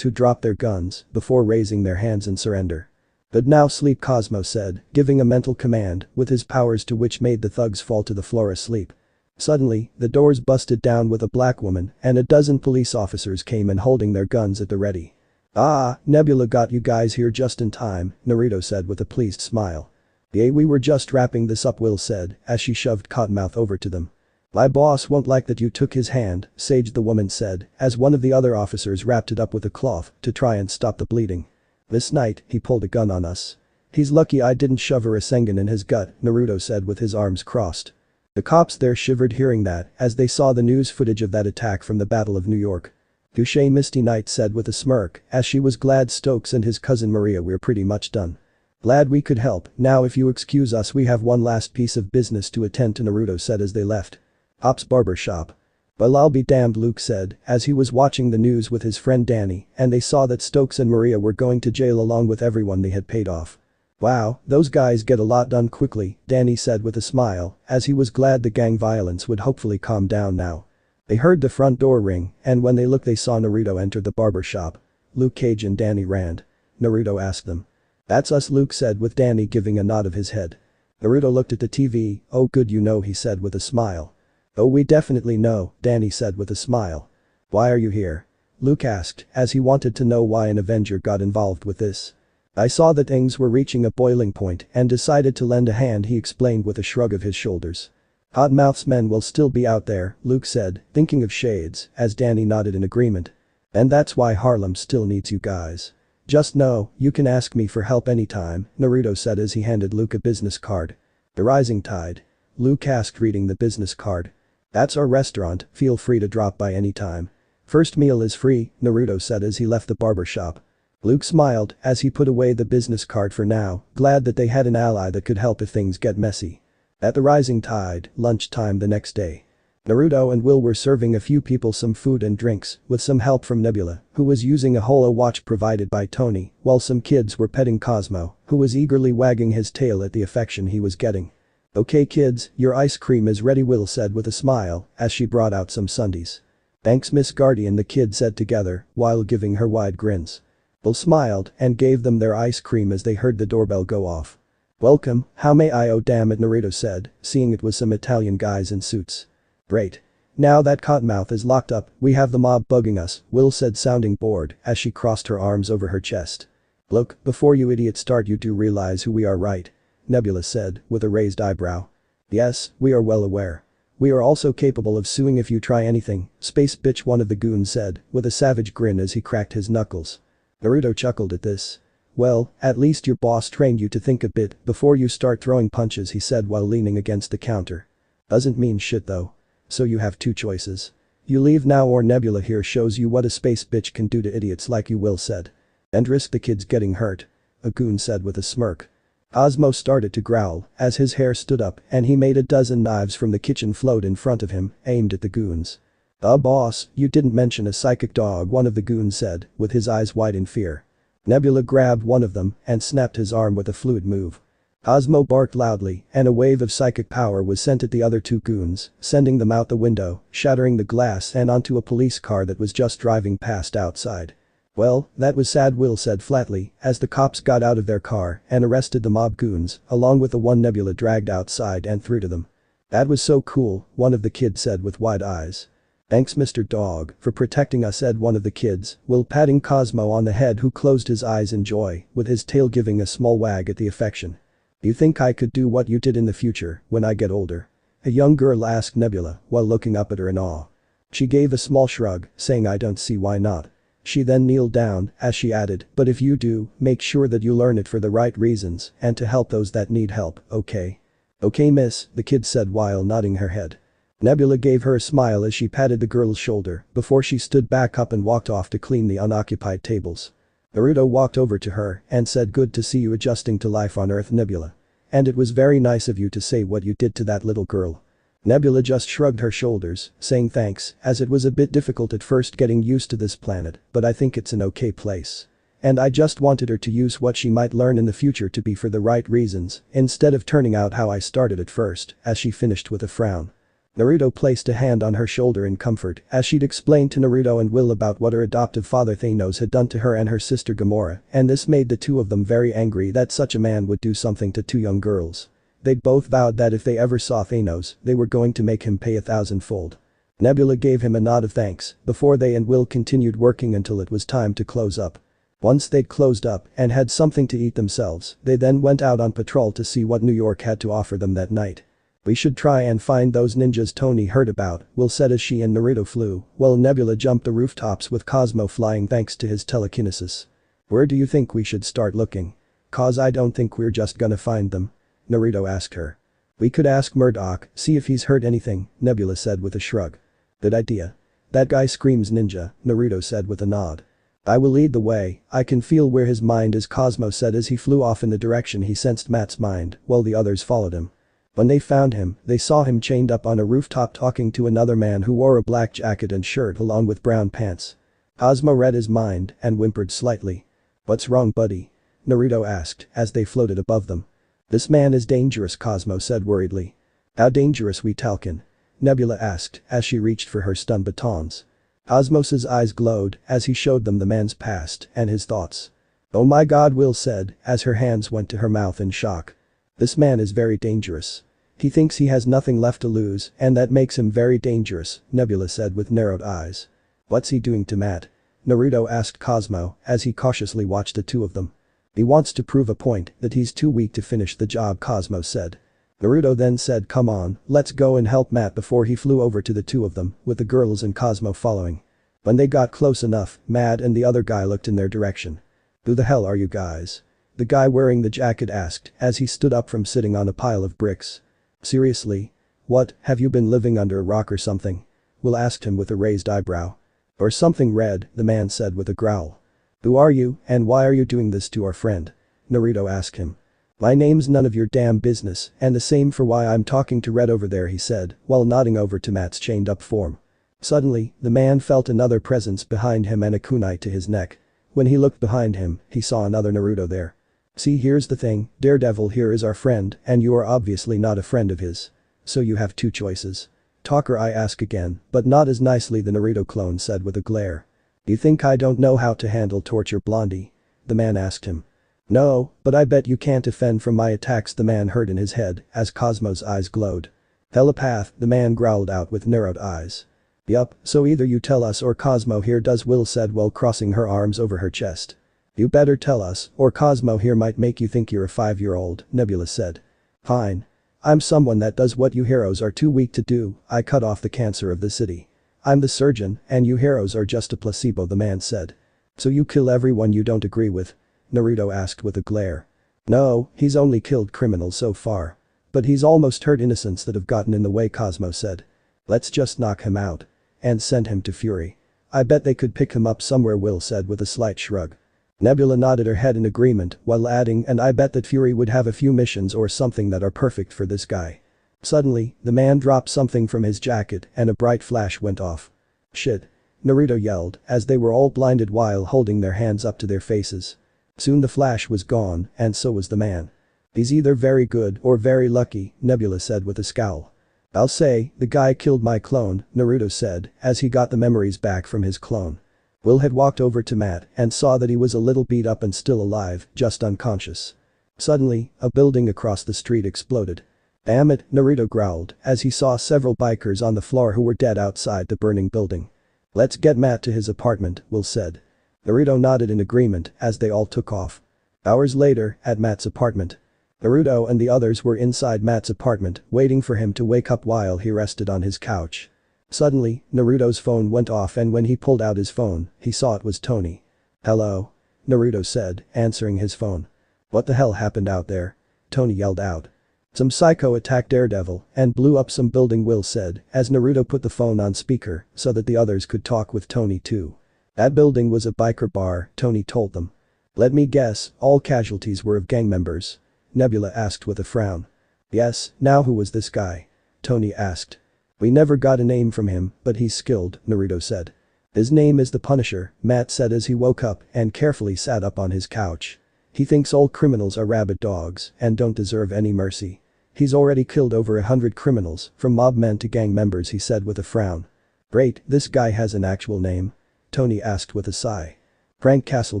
who dropped their guns before raising their hands in surrender. But now sleep, Cosmo said, giving a mental command with his powers to which made the thugs fall to the floor asleep. Suddenly, the doors busted down with a black woman and a dozen police officers came in holding their guns at the ready. Ah, Nebula got you guys here just in time, Naruto said with a pleased smile. Yeah, we were just wrapping this up, Will said, as she shoved Cottonmouth over to them. My boss won't like that you took his hand, Sage, the woman said, as one of the other officers wrapped it up with a cloth to try and stop the bleeding. This night, he pulled a gun on us. He's lucky I didn't shove a Rasengan in his gut, Naruto said with his arms crossed. The cops there shivered hearing that as they saw the news footage of that attack from the Battle of New York. Touché, Misty Knight said with a smirk as she was glad Stokes and his cousin Maria were pretty much done. Glad we could help, now if you excuse us we have one last piece of business to attend to, Naruto said as they left. Pop's barber shop. Well, I'll be damned, Luke said as he was watching the news with his friend Danny and they saw that Stokes and Maria were going to jail along with everyone they had paid off. Wow, those guys get a lot done quickly, Danny said with a smile as he was glad the gang violence would hopefully calm down now. They heard the front door ring and when they looked they saw Naruto enter the barber shop. Luke Cage and Danny ran. Naruto asked them. That's us, Luke said with Danny giving a nod of his head. Naruto looked at the TV. Oh good, you know, he said with a smile. Oh, we definitely know, Danny said with a smile. Why are you here? Luke asked as he wanted to know why an Avenger got involved with this. I saw that things were reaching a boiling point and decided to lend a hand, he explained with a shrug of his shoulders. Cottonmouth's men will still be out there, Luke said, thinking of Shades, as Danny nodded in agreement. And that's why Harlem still needs you guys. Just know, you can ask me for help anytime, Naruto said as he handed Luke a business card. The Rising Tide. Luke asked, reading the business card. That's our restaurant, feel free to drop by anytime. First meal is free, Naruto said as he left the barber shop. Luke smiled as he put away the business card for now, glad that they had an ally that could help if things get messy. At the Rising Tide, lunchtime the next day. Naruto and Will were serving a few people some food and drinks, with some help from Nebula, who was using a holo watch provided by Tony, while some kids were petting Cosmo, who was eagerly wagging his tail at the affection he was getting. Okay kids, your ice cream is ready, Will said with a smile as she brought out some sundaes. Thanks Miss Guardian, the kids said together while giving her wide grins. Will smiled and gave them their ice cream as they heard the doorbell go off. Welcome, how may I? Oh damn it, Naruto said, seeing it was some Italian guys in suits. Great. Now that Cottonmouth is locked up, we have the mob bugging us, Will said sounding bored as she crossed her arms over her chest. Look, before you idiots start, you do realize who we are, right? Nebula said with a raised eyebrow. Yes, we are well aware. We are also capable of suing if you try anything, space bitch, one of the goons said, with a savage grin as he cracked his knuckles. Naruto chuckled at this. Well, at least your boss trained you to think a bit before you start throwing punches, he said while leaning against the counter. Doesn't mean shit though. So you have two choices. You leave now or Nebula here shows you what a space bitch can do to idiots like you, Will said. And risk the kids getting hurt. A goon said with a smirk. Cosmo started to growl as his hair stood up and he made a dozen knives from the kitchen float in front of him, aimed at the goons. Boss, you didn't mention a psychic dog, one of the goons said, with his eyes wide in fear. Nebula grabbed one of them and snapped his arm with a fluid move. Cosmo barked loudly and a wave of psychic power was sent at the other two goons, sending them out the window, shattering the glass and onto a police car that was just driving past outside. Well, that was sad, Will said flatly as the cops got out of their car and arrested the mob goons, along with the one Nebula dragged outside and threw to them. That was so cool, one of the kids said with wide eyes. Thanks Mr. Dog for protecting us, said one of the kids, Will patting Cosmo on the head, who closed his eyes in joy, with his tail giving a small wag at the affection. You think I could do what you did in the future, when I get older? A young girl asked Nebula while looking up at her in awe. She gave a small shrug, saying I don't see why not. She then kneeled down as she added, but if you do, make sure that you learn it for the right reasons and to help those that need help, okay? Okay miss, the kid said while nodding her head. Nebula gave her a smile as she patted the girl's shoulder before she stood back up and walked off to clean the unoccupied tables. Naruto walked over to her and said, good to see you adjusting to life on Earth, Nebula. And it was very nice of you to say what you did to that little girl. Nebula just shrugged her shoulders, saying thanks, as it was a bit difficult at first getting used to this planet, but I think it's an okay place. And I just wanted her to use what she might learn in the future to be for the right reasons, instead of turning out how I started at first, as she finished with a frown. Naruto placed a hand on her shoulder in comfort as she'd explained to Naruto and Will about what her adoptive father Thanos had done to her and her sister Gamora, and this made the two of them very angry that such a man would do something to two young girls. They'd both vowed that if they ever saw Thanos, they were going to make him pay 1,000-fold. Nebula gave him a nod of thanks before they and Will continued working until it was time to close up. Once they'd closed up and had something to eat themselves, they then went out on patrol to see what New York had to offer them that night. We should try and find those ninjas Tony heard about, Will said as she and Naruto flew, while Nebula jumped the rooftops with Cosmo flying thanks to his telekinesis. Where do you think we should start looking? Cause I don't think we're just gonna find them. Naruto asked her. We could ask Murdoch, see if he's heard anything, Nebula said with a shrug. Good idea. That guy screams ninja, Naruto said with a nod. I will lead the way, I can feel where his mind is, Cosmo said as he flew off in the direction he sensed Matt's mind, while the others followed him. When they found him, they saw him chained up on a rooftop talking to another man who wore a black jacket and shirt along with brown pants. Cosmo read his mind and whimpered slightly. What's wrong, buddy? Naruto asked as they floated above them. This man is dangerous, Cosmo said worriedly. How dangerous, we Talcan? Nebula asked as she reached for her stun batons. Cosmos's eyes glowed as he showed them the man's past and his thoughts. Oh my god, Will said as her hands went to her mouth in shock. This man is very dangerous. He thinks he has nothing left to lose and that makes him very dangerous, Nebula said with narrowed eyes. What's he doing to Matt? Naruto asked Cosmo as he cautiously watched the two of them. He wants to prove a point that he's too weak to finish the job, Cosmo said. Naruto then said, come on, let's go and help Matt, before he flew over to the two of them, with the girls and Cosmo following. When they got close enough, Matt and the other guy looked in their direction. Who the hell are you guys? The guy wearing the jacket asked as he stood up from sitting on a pile of bricks. Seriously? What, have you been living under a rock or something? Will asked him with a raised eyebrow. Or something red, the man said with a growl. Who are you and why are you doing this to our friend? Naruto asked him. My name's none of your damn business and the same for why I'm talking to Red over there, he said while nodding over to Matt's chained up form. Suddenly, the man felt another presence behind him and a kunai to his neck. When he looked behind him, he saw another Naruto there. See, here's the thing, Daredevil here is our friend and you are obviously not a friend of his. So you have two choices. Talker, I ask again, but not as nicely, the Naruto clone said with a glare. You think I don't know how to handle torture, Blondie? The man asked him. No, but I bet you can't defend from my attacks, the man heard in his head as Cosmo's eyes glowed. Telepath, the man growled out with narrowed eyes. Yup, so either you tell us or Cosmo here does, Will said while crossing her arms over her chest. You better tell us or Cosmo here might make you think you're a 5-year-old, Nebula said. Fine. I'm someone that does what you heroes are too weak to do, I cut off the cancer of the city. I'm the surgeon, and you heroes are just a placebo, the man said. So you kill everyone you don't agree with? Naruto asked with a glare. No, he's only killed criminals so far. But he's almost hurt innocents that have gotten in the way, Cosmo said. Let's just knock him out. And send him to Fury. I bet they could pick him up somewhere, Will said with a slight shrug. Nebula nodded her head in agreement while adding, and I bet that Fury would have a few missions or something that are perfect for this guy. Suddenly, the man dropped something from his jacket and a bright flash went off. Shit. Naruto yelled as they were all blinded while holding their hands up to their faces. Soon the flash was gone and so was the man. He's either very good or very lucky, Nebula said with a scowl. I'll say, the guy killed my clone, Naruto said as he got the memories back from his clone. Will had walked over to Matt and saw that he was a little beat up and still alive, just unconscious. Suddenly, a building across the street exploded. Damn it, Naruto growled as he saw several bikers on the floor who were dead outside the burning building. Let's get Matt to his apartment, Will said. Naruto nodded in agreement as they all took off. Hours later, at Matt's apartment. Naruto and the others were inside Matt's apartment, waiting for him to wake up while he rested on his couch. Suddenly, Naruto's phone went off and when he pulled out his phone, he saw it was Tony. Hello? Naruto said, answering his phone. What the hell happened out there? Tony yelled out. Some psycho attacked Daredevil and blew up some building, Will said as Naruto put the phone on speaker so that the others could talk with Tony too. That building was a biker bar, Tony told them. Let me guess, all casualties were of gang members? Nebula asked with a frown. Yes, now who was this guy? Tony asked. We never got a name from him, but he's skilled, Naruto said. His name is the Punisher, Matt said as he woke up and carefully sat up on his couch. He thinks all criminals are rabid dogs and don't deserve any mercy. He's already killed over 100 criminals, from mob men to gang members, he said with a frown. Great, this guy has an actual name? Tony asked with a sigh. Frank Castle,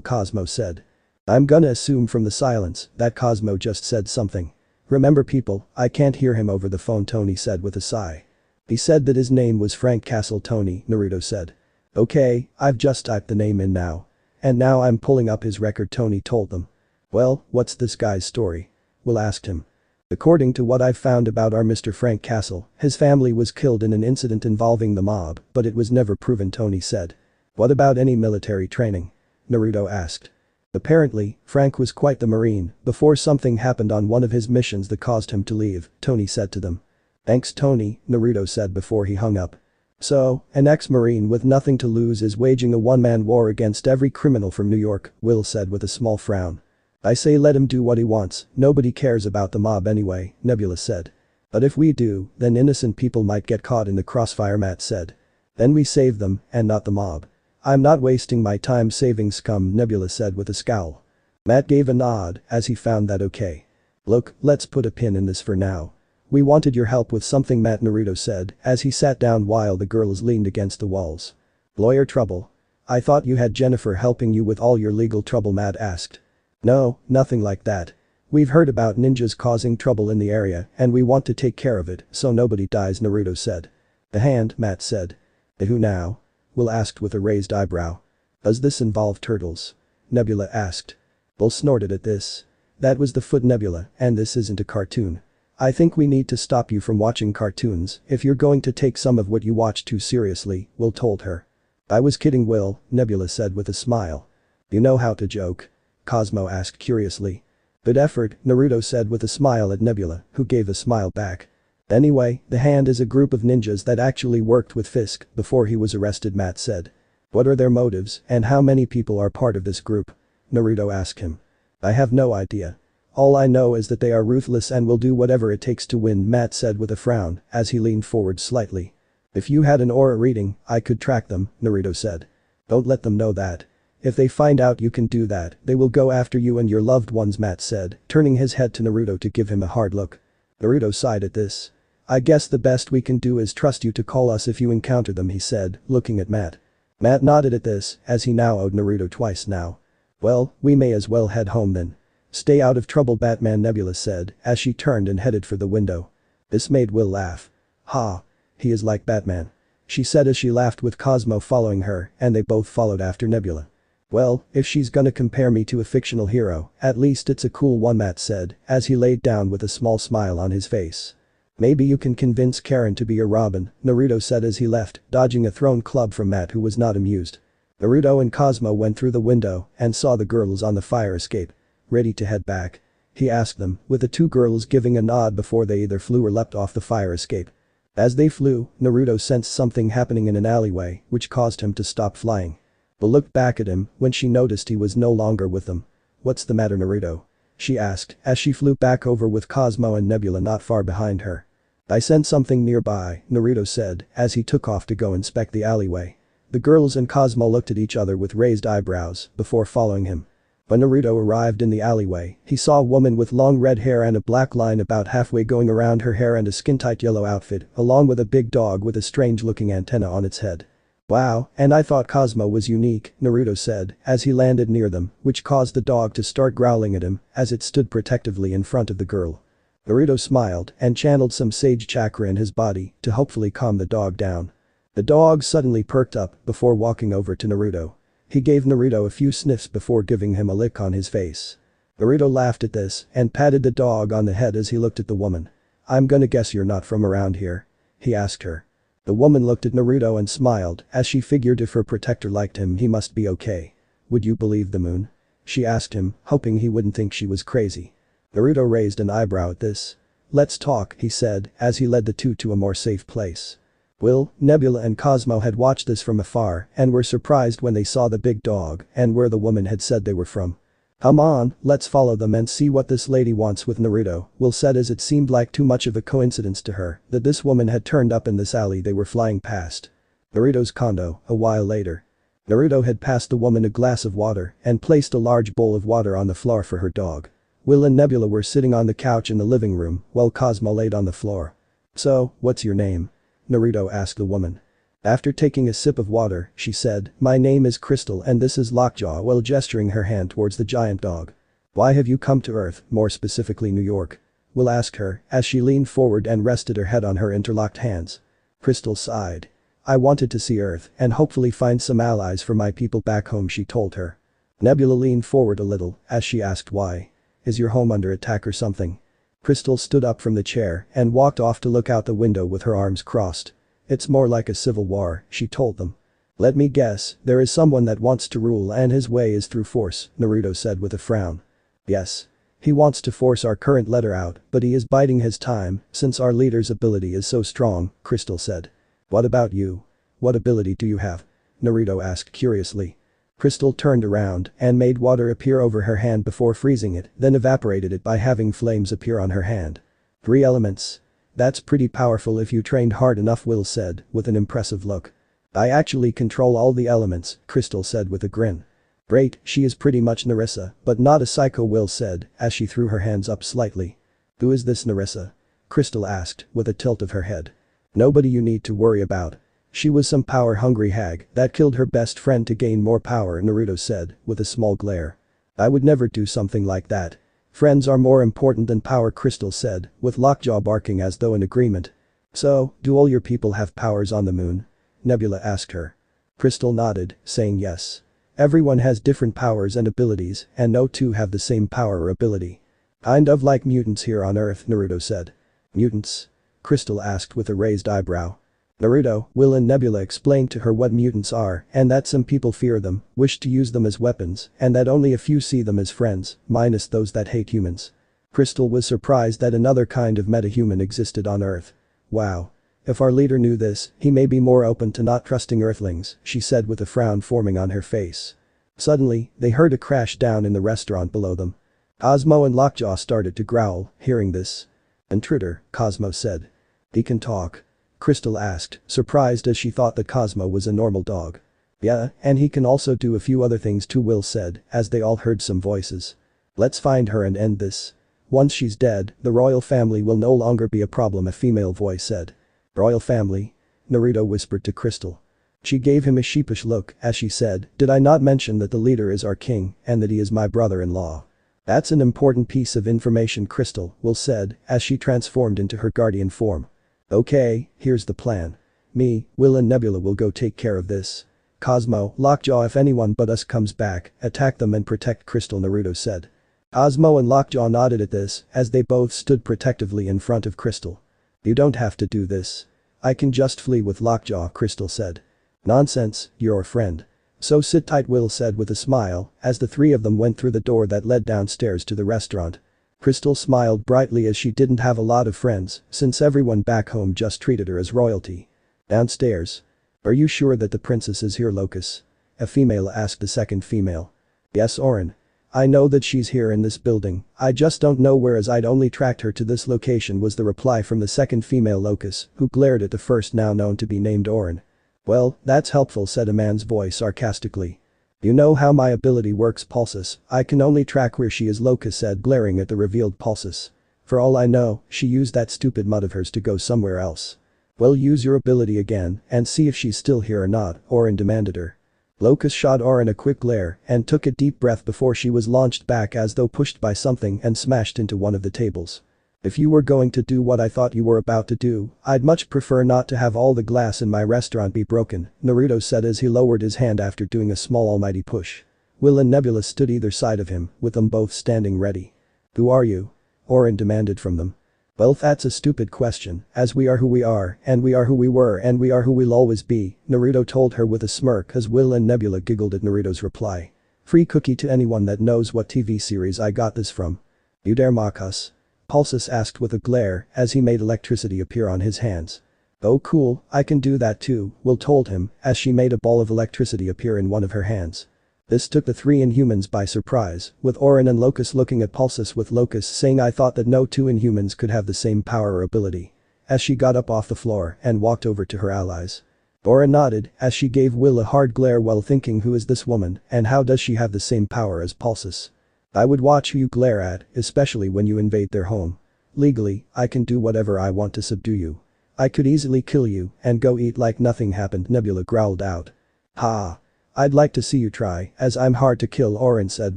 Cosmo said. I'm gonna assume from the silence that Cosmo just said something. Remember people, I can't hear him over the phone, Tony said with a sigh. He said that his name was Frank Castle, Tony, Naruto said. Okay, I've just typed the name in now. And now I'm pulling up his record, Tony told them. Well, what's this guy's story? Will asked him. According to what I've found about our Mr. Frank Castle, his family was killed in an incident involving the mob, but it was never proven, Tony said. What about any military training? Naruto asked. Apparently, Frank was quite the Marine before something happened on one of his missions that caused him to leave, Tony said to them. Thanks, Tony, Naruto said before he hung up. So, an ex-Marine with nothing to lose is waging a one-man war against every criminal from New York, Will said with a small frown. I say let him do what he wants, nobody cares about the mob anyway, Nebula said. But if we do, then innocent people might get caught in the crossfire, Matt said. Then we save them, and not the mob. I'm not wasting my time saving scum, Nebula said with a scowl. Matt gave a nod as he found that okay. Look, let's put a pin in this for now. We wanted your help with something, Matt, Naruto said as he sat down while the girls leaned against the walls. Lawyer trouble? I thought you had Jennifer helping you with all your legal trouble, Matt asked. No, nothing like that. We've heard about ninjas causing trouble in the area and we want to take care of it so nobody dies, Naruto said. The hand, Matt said. Who now? Will asked with a raised eyebrow. Does this involve turtles? Nebula asked. Will snorted at this. That was the foot, Nebula, and this isn't a cartoon. I think we need to stop you from watching cartoons if you're going to take some of what you watch too seriously, Will told her. I was kidding, Will, Nebula said with a smile. You know how to joke? Cosmo asked curiously. Good effort, Naruto said with a smile at Nebula, who gave a smile back. Anyway, the Hand is a group of ninjas that actually worked with Fisk before he was arrested, Matt said. What are their motives and how many people are part of this group? Naruto asked him. I have no idea. All I know is that they are ruthless and will do whatever it takes to win, Matt said with a frown as he leaned forward slightly. If you had an aura reading, I could track them, Naruto said. Don't let them know that. If they find out you can do that, they will go after you and your loved ones, Matt said, turning his head to Naruto to give him a hard look. Naruto sighed at this. I guess the best we can do is trust you to call us if you encounter them, he said, looking at Matt. Matt nodded at this, as he now owed Naruto twice now. Well, we may as well head home then. Stay out of trouble, Batman, Nebula said, as she turned and headed for the window. This made Will laugh. Ha. He is like Batman. She said as she laughed with Cosmo following her, and they both followed after Nebula. Well, if she's gonna compare me to a fictional hero, at least it's a cool one, Matt said, as he laid down with a small smile on his face. Maybe you can convince Karen to be your Robin, Naruto said as he left, dodging a thrown club from Matt who was not amused. Naruto and Cosmo went through the window and saw the girls on the fire escape. Ready to head back? He asked them, with the two girls giving a nod before they either flew or leapt off the fire escape. As they flew, Naruto sensed something happening in an alleyway, which caused him to stop flying. But looked back at him when she noticed he was no longer with them. "What's the matter, Naruto?" she asked as she flew back over with Cosmo and Nebula not far behind her. "I sense something nearby," Naruto said as he took off to go inspect the alleyway. The girls and Cosmo looked at each other with raised eyebrows before following him. When Naruto arrived in the alleyway, he saw a woman with long red hair and a black line about halfway going around her hair and a skin-tight yellow outfit, along with a big dog with a strange-looking antenna on its head. "Wow, and I thought Cosmo was unique," Naruto said as he landed near them, which caused the dog to start growling at him as it stood protectively in front of the girl. Naruto smiled and channeled some sage chakra in his body to hopefully calm the dog down. The dog suddenly perked up before walking over to Naruto. He gave Naruto a few sniffs before giving him a lick on his face. Naruto laughed at this and patted the dog on the head as he looked at the woman. "I'm gonna guess you're not from around here?" he asked her. The woman looked at Naruto and smiled as she figured if her protector liked him he must be okay. "Would you believe the moon?" she asked him, hoping he wouldn't think she was crazy. Naruto raised an eyebrow at this. "Let's talk," he said as he led the two to a more safe place. Will, Nebula and Cosmo had watched this from afar and were surprised when they saw the big dog and where the woman had said they were from. "Come on, let's follow them and see what this lady wants with Naruto," Will said as it seemed like too much of a coincidence to her that this woman had turned up in this alley they were flying past. Naruto's condo, a while later. Naruto had passed the woman a glass of water and placed a large bowl of water on the floor for her dog. Will and Nebula were sitting on the couch in the living room while Cosmo laid on the floor. "So, what's your name?" Naruto asked the woman. After taking a sip of water, she said, "My name is Crystal and this is Lockjaw," while gesturing her hand towards the giant dog. "Why have you come to Earth, more specifically New York?" Will asked her as she leaned forward and rested her head on her interlocked hands. Crystal sighed. "I wanted to see Earth and hopefully find some allies for my people back home," she told her. Nebula leaned forward a little as she asked why. "Is your home under attack or something?" Crystal stood up from the chair and walked off to look out the window with her arms crossed. "It's more like a civil war," she told them. "Let me guess, there is someone that wants to rule and his way is through force," Naruto said with a frown. "Yes. He wants to force our current leader out, but he is biding his time since our leader's ability is so strong," Crystal said. "What about you? What ability do you have?" Naruto asked curiously. Crystal turned around and made water appear over her hand before freezing it, then evaporated it by having flames appear on her hand. 3 elements. That's pretty powerful if you trained hard enough, Will said, with an impressive look. "I actually control all the elements," Crystal said with a grin. "Great, she is pretty much Narissa, but not a psycho," Will said, as she threw her hands up slightly. "Who is this Narissa?" Crystal asked, with a tilt of her head. "Nobody you need to worry about. She was some power-hungry hag that killed her best friend to gain more power," Naruto said, with a small glare. "I would never do something like that. Friends are more important than power," Crystal said, with Lockjaw barking as though in agreement. "So, do all your people have powers on the moon?" Nebula asked her. Crystal nodded, saying yes. "Everyone has different powers and abilities, and no two have the same power or ability. Kind of like mutants here on Earth," Naruto said. "Mutants?" Crystal asked with a raised eyebrow. Naruto, Will and Nebula explained to her what mutants are and that some people fear them, wish to use them as weapons, and that only a few see them as friends, minus those that hate humans. Crystal was surprised that another kind of metahuman existed on Earth. "Wow. If our leader knew this, he may be more open to not trusting Earthlings," she said with a frown forming on her face. Suddenly, they heard a crash down in the restaurant below them. Cosmo and Lockjaw started to growl, hearing this. "Intruder," Cosmo said. "He can talk?" Crystal asked, surprised as she thought that Cosmo was a normal dog. "Yeah, and he can also do a few other things too," Will said, as they all heard some voices. "Let's find her and end this. Once she's dead, the royal family will no longer be a problem," a female voice said. "Royal family?" Naruto whispered to Crystal. She gave him a sheepish look as she said, "Did I not mention that the leader is our king and that he is my brother-in-law?" "That's an important piece of information, Crystal," Will said, as she transformed into her guardian form. "Okay, here's the plan. Me, Will and Nebula will go take care of this. Cosmo, Lockjaw, if anyone but us comes back, attack them and protect Crystal, Naruto said. Cosmo and Lockjaw nodded at this as they both stood protectively in front of Crystal. You don't have to do this. I can just flee with Lockjaw, Crystal said. Nonsense, you're a friend. So sit tight, Will said with a smile as the three of them went through the door that led downstairs to the restaurant. Crystal smiled brightly as she didn't have a lot of friends since everyone back home just treated her as royalty. Downstairs. Are you sure that the princess is here, Locus? A female asked the second female. Yes, Orin. I know that she's here in this building, I just don't know where, as I'd only tracked her to this location, was the reply from the second female Locus, who glared at the first now known to be named Orin. Well, that's helpful, said a man's voice sarcastically. You know how my ability works, Pulsus, I can only track where she is, Locus said, glaring at the revealed Pulsus. For all I know, she used that stupid mud of hers to go somewhere else. Well, use your ability again and see if she's still here or not, Orin demanded her. Locus shot Orin a quick glare and took a deep breath before she was launched back as though pushed by something and smashed into one of the tables. If you were going to do what I thought you were about to do, I'd much prefer not to have all the glass in my restaurant be broken, Naruto said as he lowered his hand after doing a small almighty push. Will and Nebula stood either side of him, with them both standing ready. Who are you? Orin demanded from them. Well, that's a stupid question, as we are who we are, and we are who we were, and we are who we'll always be, Naruto told her with a smirk as Will and Nebula giggled at Naruto's reply. Free cookie to anyone that knows what TV series I got this from. You dare mock us? Pulsus asked with a glare as he made electricity appear on his hands. Oh cool, I can do that too, Will told him as she made a ball of electricity appear in one of her hands. This took the three Inhumans by surprise, with Orin and Locus looking at Pulsus, with Locus saying, I thought that no two Inhumans could have the same power or ability. As she got up off the floor and walked over to her allies. Orin nodded as she gave Will a hard glare while thinking, who is this woman and how does she have the same power as Pulsus? I would watch who you glare at, especially when you invade their home. Legally, I can do whatever I want to subdue you. I could easily kill you and go eat like nothing happened, Nebula growled out. Ha. I'd like to see you try, as I'm hard to kill, Orin said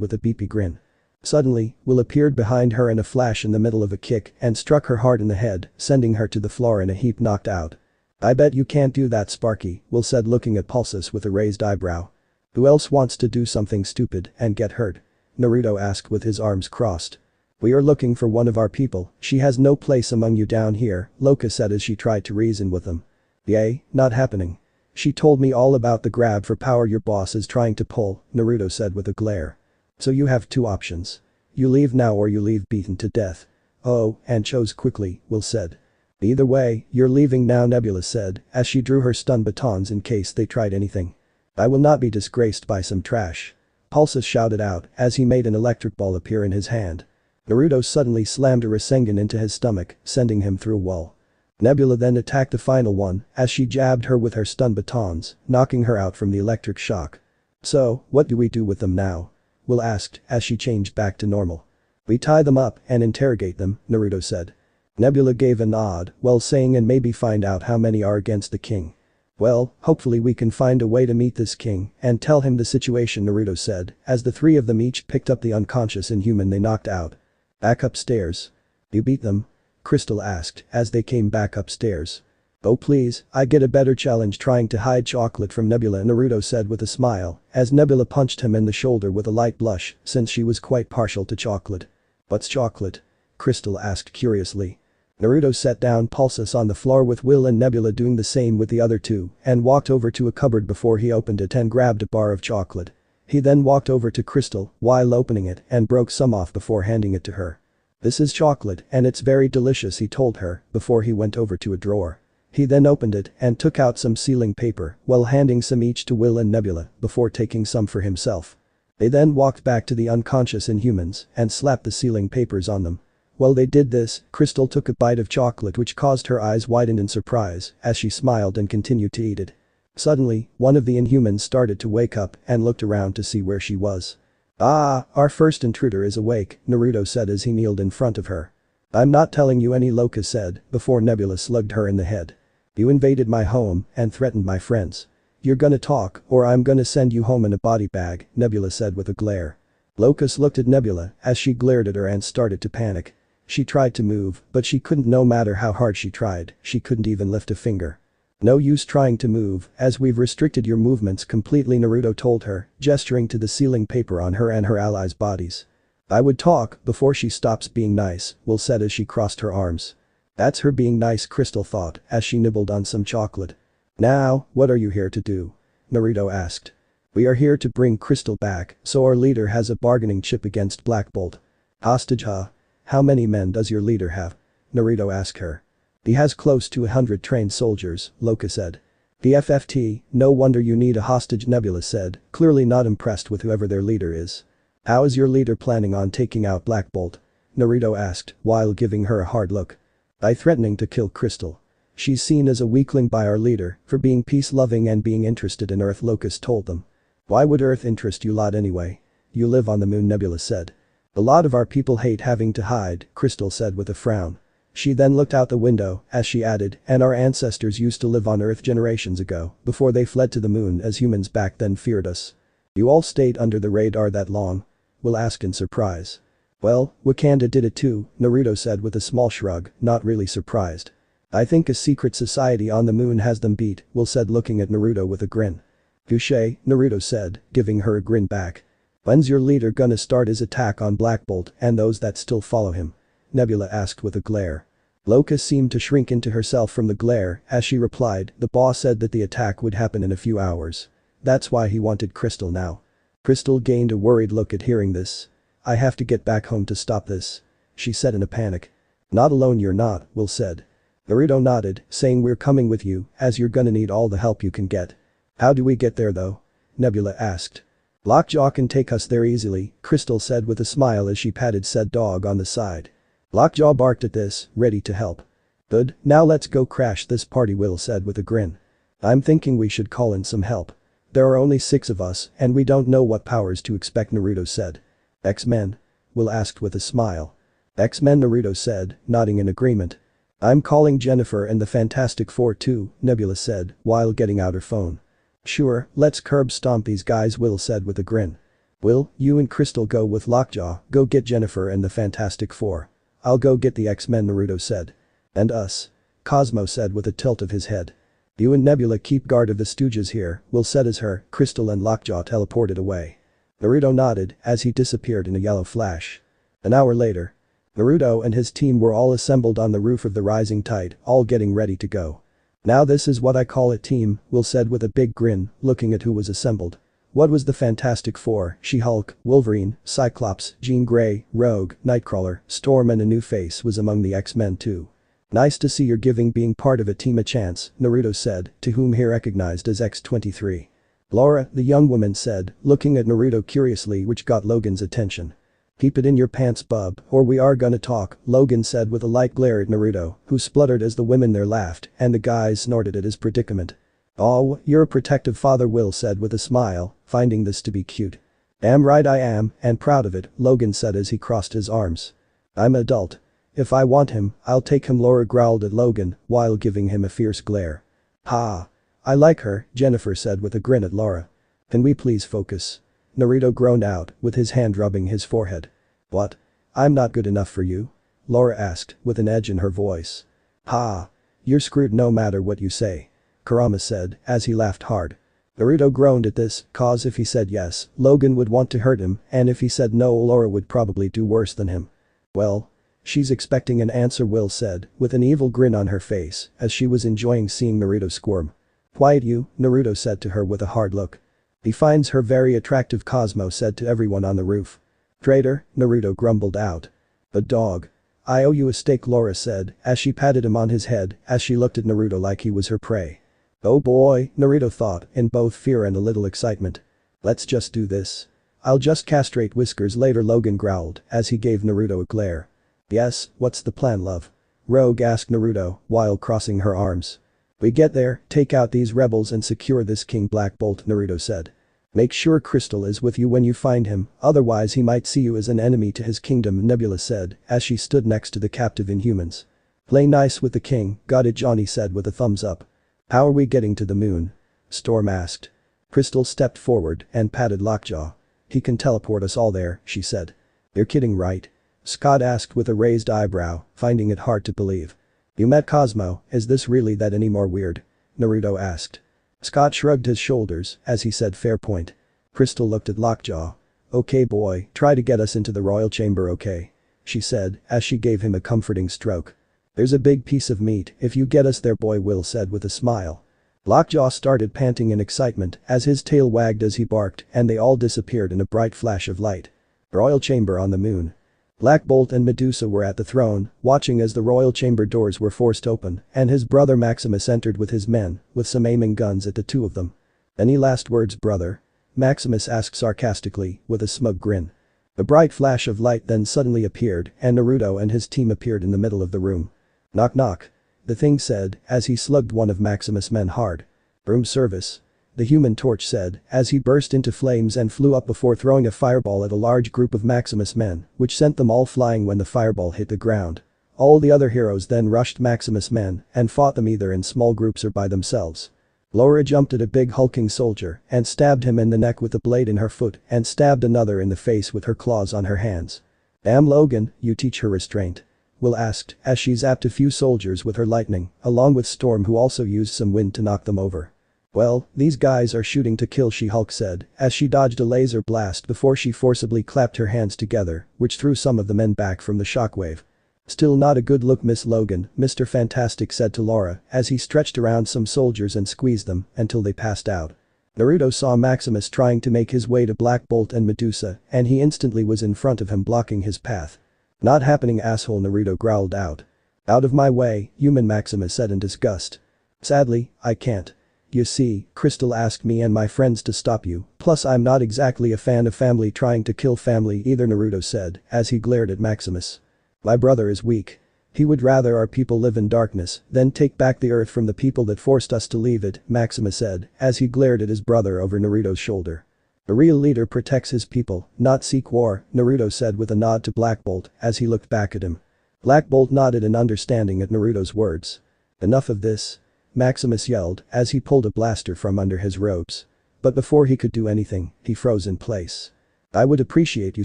with a beepy grin. Suddenly, Will appeared behind her in a flash in the middle of a kick and struck her hard in the head, sending her to the floor in a heap, knocked out. I bet you can't do that, Sparky, Will said looking at Pulsus with a raised eyebrow. Who else wants to do something stupid and get hurt? Naruto asked with his arms crossed. We are looking for one of our people, she has no place among you down here, Locus said as she tried to reason with them. Yay, not happening. She told me all about the grab for power your boss is trying to pull, Naruto said with a glare. So you have two options. You leave now or you leave beaten to death. Oh, and chose quickly, Will said. Either way, you're leaving now, Nebula said as she drew her stun batons in case they tried anything. I will not be disgraced by some trash. Pulsus shouted out as he made an electric ball appear in his hand. Naruto suddenly slammed a Rasengan into his stomach, sending him through a wall. Nebula then attacked the final one as she jabbed her with her stun batons, knocking her out from the electric shock. So, what do we do with them now? Will asked as she changed back to normal. We tie them up and interrogate them, Naruto said. Nebula gave a nod while saying, and maybe find out how many are against the king. Well, hopefully we can find a way to meet this king and tell him the situation, Naruto said as the three of them each picked up the unconscious Inhuman they knocked out. Back upstairs. You beat them? Crystal asked as they came back upstairs. Oh please, I get a better challenge trying to hide chocolate from Nebula, Naruto said with a smile as Nebula punched him in the shoulder with a light blush since she was quite partial to chocolate. What's chocolate? Crystal asked curiously. Naruto set down Pulsus on the floor with Will and Nebula doing the same with the other two and walked over to a cupboard before he opened it and grabbed a bar of chocolate. He then walked over to Crystal while opening it and broke some off before handing it to her. This is chocolate and it's very delicious, he told her before he went over to a drawer. He then opened it and took out some sealing paper while handing some each to Will and Nebula before taking some for himself. They then walked back to the unconscious Inhumans and slapped the sealing papers on them. While they did this, Crystal took a bite of chocolate which caused her eyes widen in surprise as she smiled and continued to eat it. Suddenly, one of the Inhumans started to wake up and looked around to see where she was. Ah, our first intruder is awake, Naruto said as he kneeled in front of her. I'm not telling you any, Locus said before Nebula slugged her in the head. You invaded my home and threatened my friends. You're gonna talk or I'm gonna send you home in a body bag, Nebula said with a glare. Locus looked at Nebula as she glared at her and started to panic. She tried to move, but she couldn't, no matter how hard she tried, she couldn't even lift a finger. No use trying to move, as we've restricted your movements completely, Naruto told her, gesturing to the sealing paper on her and her allies' bodies. I would talk before she stops being nice, Will said as she crossed her arms. That's her being nice, Crystal thought as she nibbled on some chocolate. Now, what are you here to do? Naruto asked. We are here to bring Crystal back, so our leader has a bargaining chip against Black Bolt. Hostage, huh? How many men does your leader have? Naruto asked her. He has close to 100 trained soldiers, Loka said. The FFT, no wonder you need a hostage, Nebula said, clearly not impressed with whoever their leader is. How is your leader planning on taking out Black Bolt? Naruto asked, while giving her a hard look. By threatening to kill Crystal. She's seen as a weakling by our leader for being peace-loving and being interested in Earth, Locust told them. Why would Earth interest you lot anyway? You live on the moon, Nebula said. A lot of our people hate having to hide, Crystal said with a frown. She then looked out the window as she added, and our ancestors used to live on Earth generations ago before they fled to the moon as humans back then feared us. You all stayed under the radar that long? Will asked in surprise. Well, Wakanda did it too, Naruto said with a small shrug, not really surprised. I think a secret society on the moon has them beat, Will said looking at Naruto with a grin. Touché, Naruto said, giving her a grin back. When's your leader gonna start his attack on Black Bolt and those that still follow him? Nebula asked with a glare. Loka seemed to shrink into herself from the glare as she replied, the boss said that the attack would happen in a few hours. That's why he wanted Crystal now. Crystal gained a worried look at hearing this. I have to get back home to stop this. She said in a panic. Not alone, you're not, Will said. Naruto nodded, saying we're coming with you as you're gonna need all the help you can get. How do we get there though? Nebula asked. Lockjaw can take us there easily, Crystal said with a smile as she patted said dog on the side. Lockjaw barked at this, ready to help. Good, now let's go crash this party, Will said with a grin. I'm thinking we should call in some help. There are only 6 of us and we don't know what powers to expect, Naruto said. X-Men? Will asked with a smile. X-Men, Naruto said, nodding in agreement. I'm calling Jennifer and the Fantastic Four too, Nebula said, while getting out her phone. Sure, let's curb stomp these guys, Will said with a grin. Will, you and Crystal go with Lockjaw, go get Jennifer and the Fantastic Four. I'll go get the X-Men, Naruto said. And us? Cosmo said with a tilt of his head. You and Nebula keep guard of the Stooges here, Will said as her, Crystal and Lockjaw teleported away. Naruto nodded as he disappeared in a yellow flash. An hour later. Naruto and his team were all assembled on the roof of the Rising Tide, all getting ready to go. Now this is what I call a team, Will said with a big grin, looking at who was assembled. What was the Fantastic Four? She-Hulk, Wolverine, Cyclops, Jean Grey, Rogue, Nightcrawler, Storm and a new face was among the X-Men too. Nice to see you're giving being part of a team a chance, Naruto said, to whom he recognized as X-23. Laura, the young woman said, looking at Naruto curiously, which got Logan's attention. Keep it in your pants, bub, or we are gonna talk, Logan said with a light glare at Naruto, who spluttered as the women there laughed and the guys snorted at his predicament. Oh, you're a protective father, Will said with a smile, finding this to be cute. Damn right I am, and proud of it, Logan said as he crossed his arms. I'm an adult. If I want him, I'll take him, Laura growled at Logan, while giving him a fierce glare. Ha. I like her, Jennifer said with a grin at Laura. Can we please focus? Naruto groaned out, with his hand rubbing his forehead. What? I'm not good enough for you? Laura asked, with an edge in her voice. Ha. You're screwed no matter what you say. Kurama said, as he laughed hard. Naruto groaned at this, cause if he said yes, Logan would want to hurt him, and if he said no, Laura would probably do worse than him. Well. She's expecting an answer, Will said, with an evil grin on her face, as she was enjoying seeing Naruto squirm. Quiet you, Naruto said to her with a hard look. He finds her very attractive, Cosmo said to everyone on the roof. Traitor, Naruto grumbled out. A dog. I owe you a steak, Laura said, as she patted him on his head, as she looked at Naruto like he was her prey. Oh boy, Naruto thought, in both fear and a little excitement. Let's just do this. I'll just castrate Whiskers later, Logan growled, as he gave Naruto a glare. Yes, what's the plan, love? Rogue asked Naruto, while crossing her arms. We get there, take out these rebels and secure this King Black Bolt, Naruto said. Make sure Crystal is with you when you find him, otherwise he might see you as an enemy to his kingdom, Nebula said, as she stood next to the captive Inhumans. Play nice with the king, got it, Johnny said with a thumbs up. How are we getting to the moon? Storm asked. Crystal stepped forward and patted Lockjaw. He can teleport us all there, she said. You're kidding, right? Scott asked with a raised eyebrow, finding it hard to believe. You met Cosmo, is this really that any more weird? Naruto asked. Scott shrugged his shoulders as he said fair point. Crystal looked at Lockjaw. Okay boy, try to get us into the royal chamber okay? She said as she gave him a comforting stroke. There's a big piece of meat if you get us there boy, Will said with a smile. Lockjaw started panting in excitement as his tail wagged as he barked and they all disappeared in a bright flash of light. Royal chamber on the moon. Black Bolt and Medusa were at the throne, watching as the royal chamber doors were forced open and his brother Maximus entered with his men, with some aiming guns at the two of them. Any last words brother? Maximus asked sarcastically, with a smug grin. A bright flash of light then suddenly appeared and Naruto and his team appeared in the middle of the room. Knock knock. The thing said as he slugged one of Maximus' men hard. Room service. The Human Torch said as he burst into flames and flew up before throwing a fireball at a large group of Maximus men, which sent them all flying when the fireball hit the ground. All the other heroes then rushed Maximus men and fought them either in small groups or by themselves. Laura jumped at a big hulking soldier and stabbed him in the neck with a blade in her foot and stabbed another in the face with her claws on her hands. Damn Logan, you teach her restraint. Will asked as she zapped a few soldiers with her lightning, along with Storm who also used some wind to knock them over. Well, these guys are shooting to kill, She-Hulk said as she dodged a laser blast before she forcibly clapped her hands together, which threw some of the men back from the shockwave. Still not a good look Miss Logan, Mr. Fantastic said to Laura as he stretched around some soldiers and squeezed them until they passed out. Naruto saw Maximus trying to make his way to Black Bolt and Medusa and he instantly was in front of him blocking his path. Not happening asshole, Naruto growled out. Out of my way, Human, Maximus said in disgust. Sadly, I can't. You see, Crystal asked me and my friends to stop you, plus I'm not exactly a fan of family trying to kill family either, Naruto said as he glared at Maximus. My brother is weak. He would rather our people live in darkness than take back the earth from the people that forced us to leave it, Maximus said as he glared at his brother over Naruto's shoulder. A real leader protects his people, not seek war, Naruto said with a nod to Black Bolt as he looked back at him. Black Bolt nodded in understanding at Naruto's words. Enough of this. Maximus yelled as he pulled a blaster from under his robes. But before he could do anything, he froze in place. I would appreciate you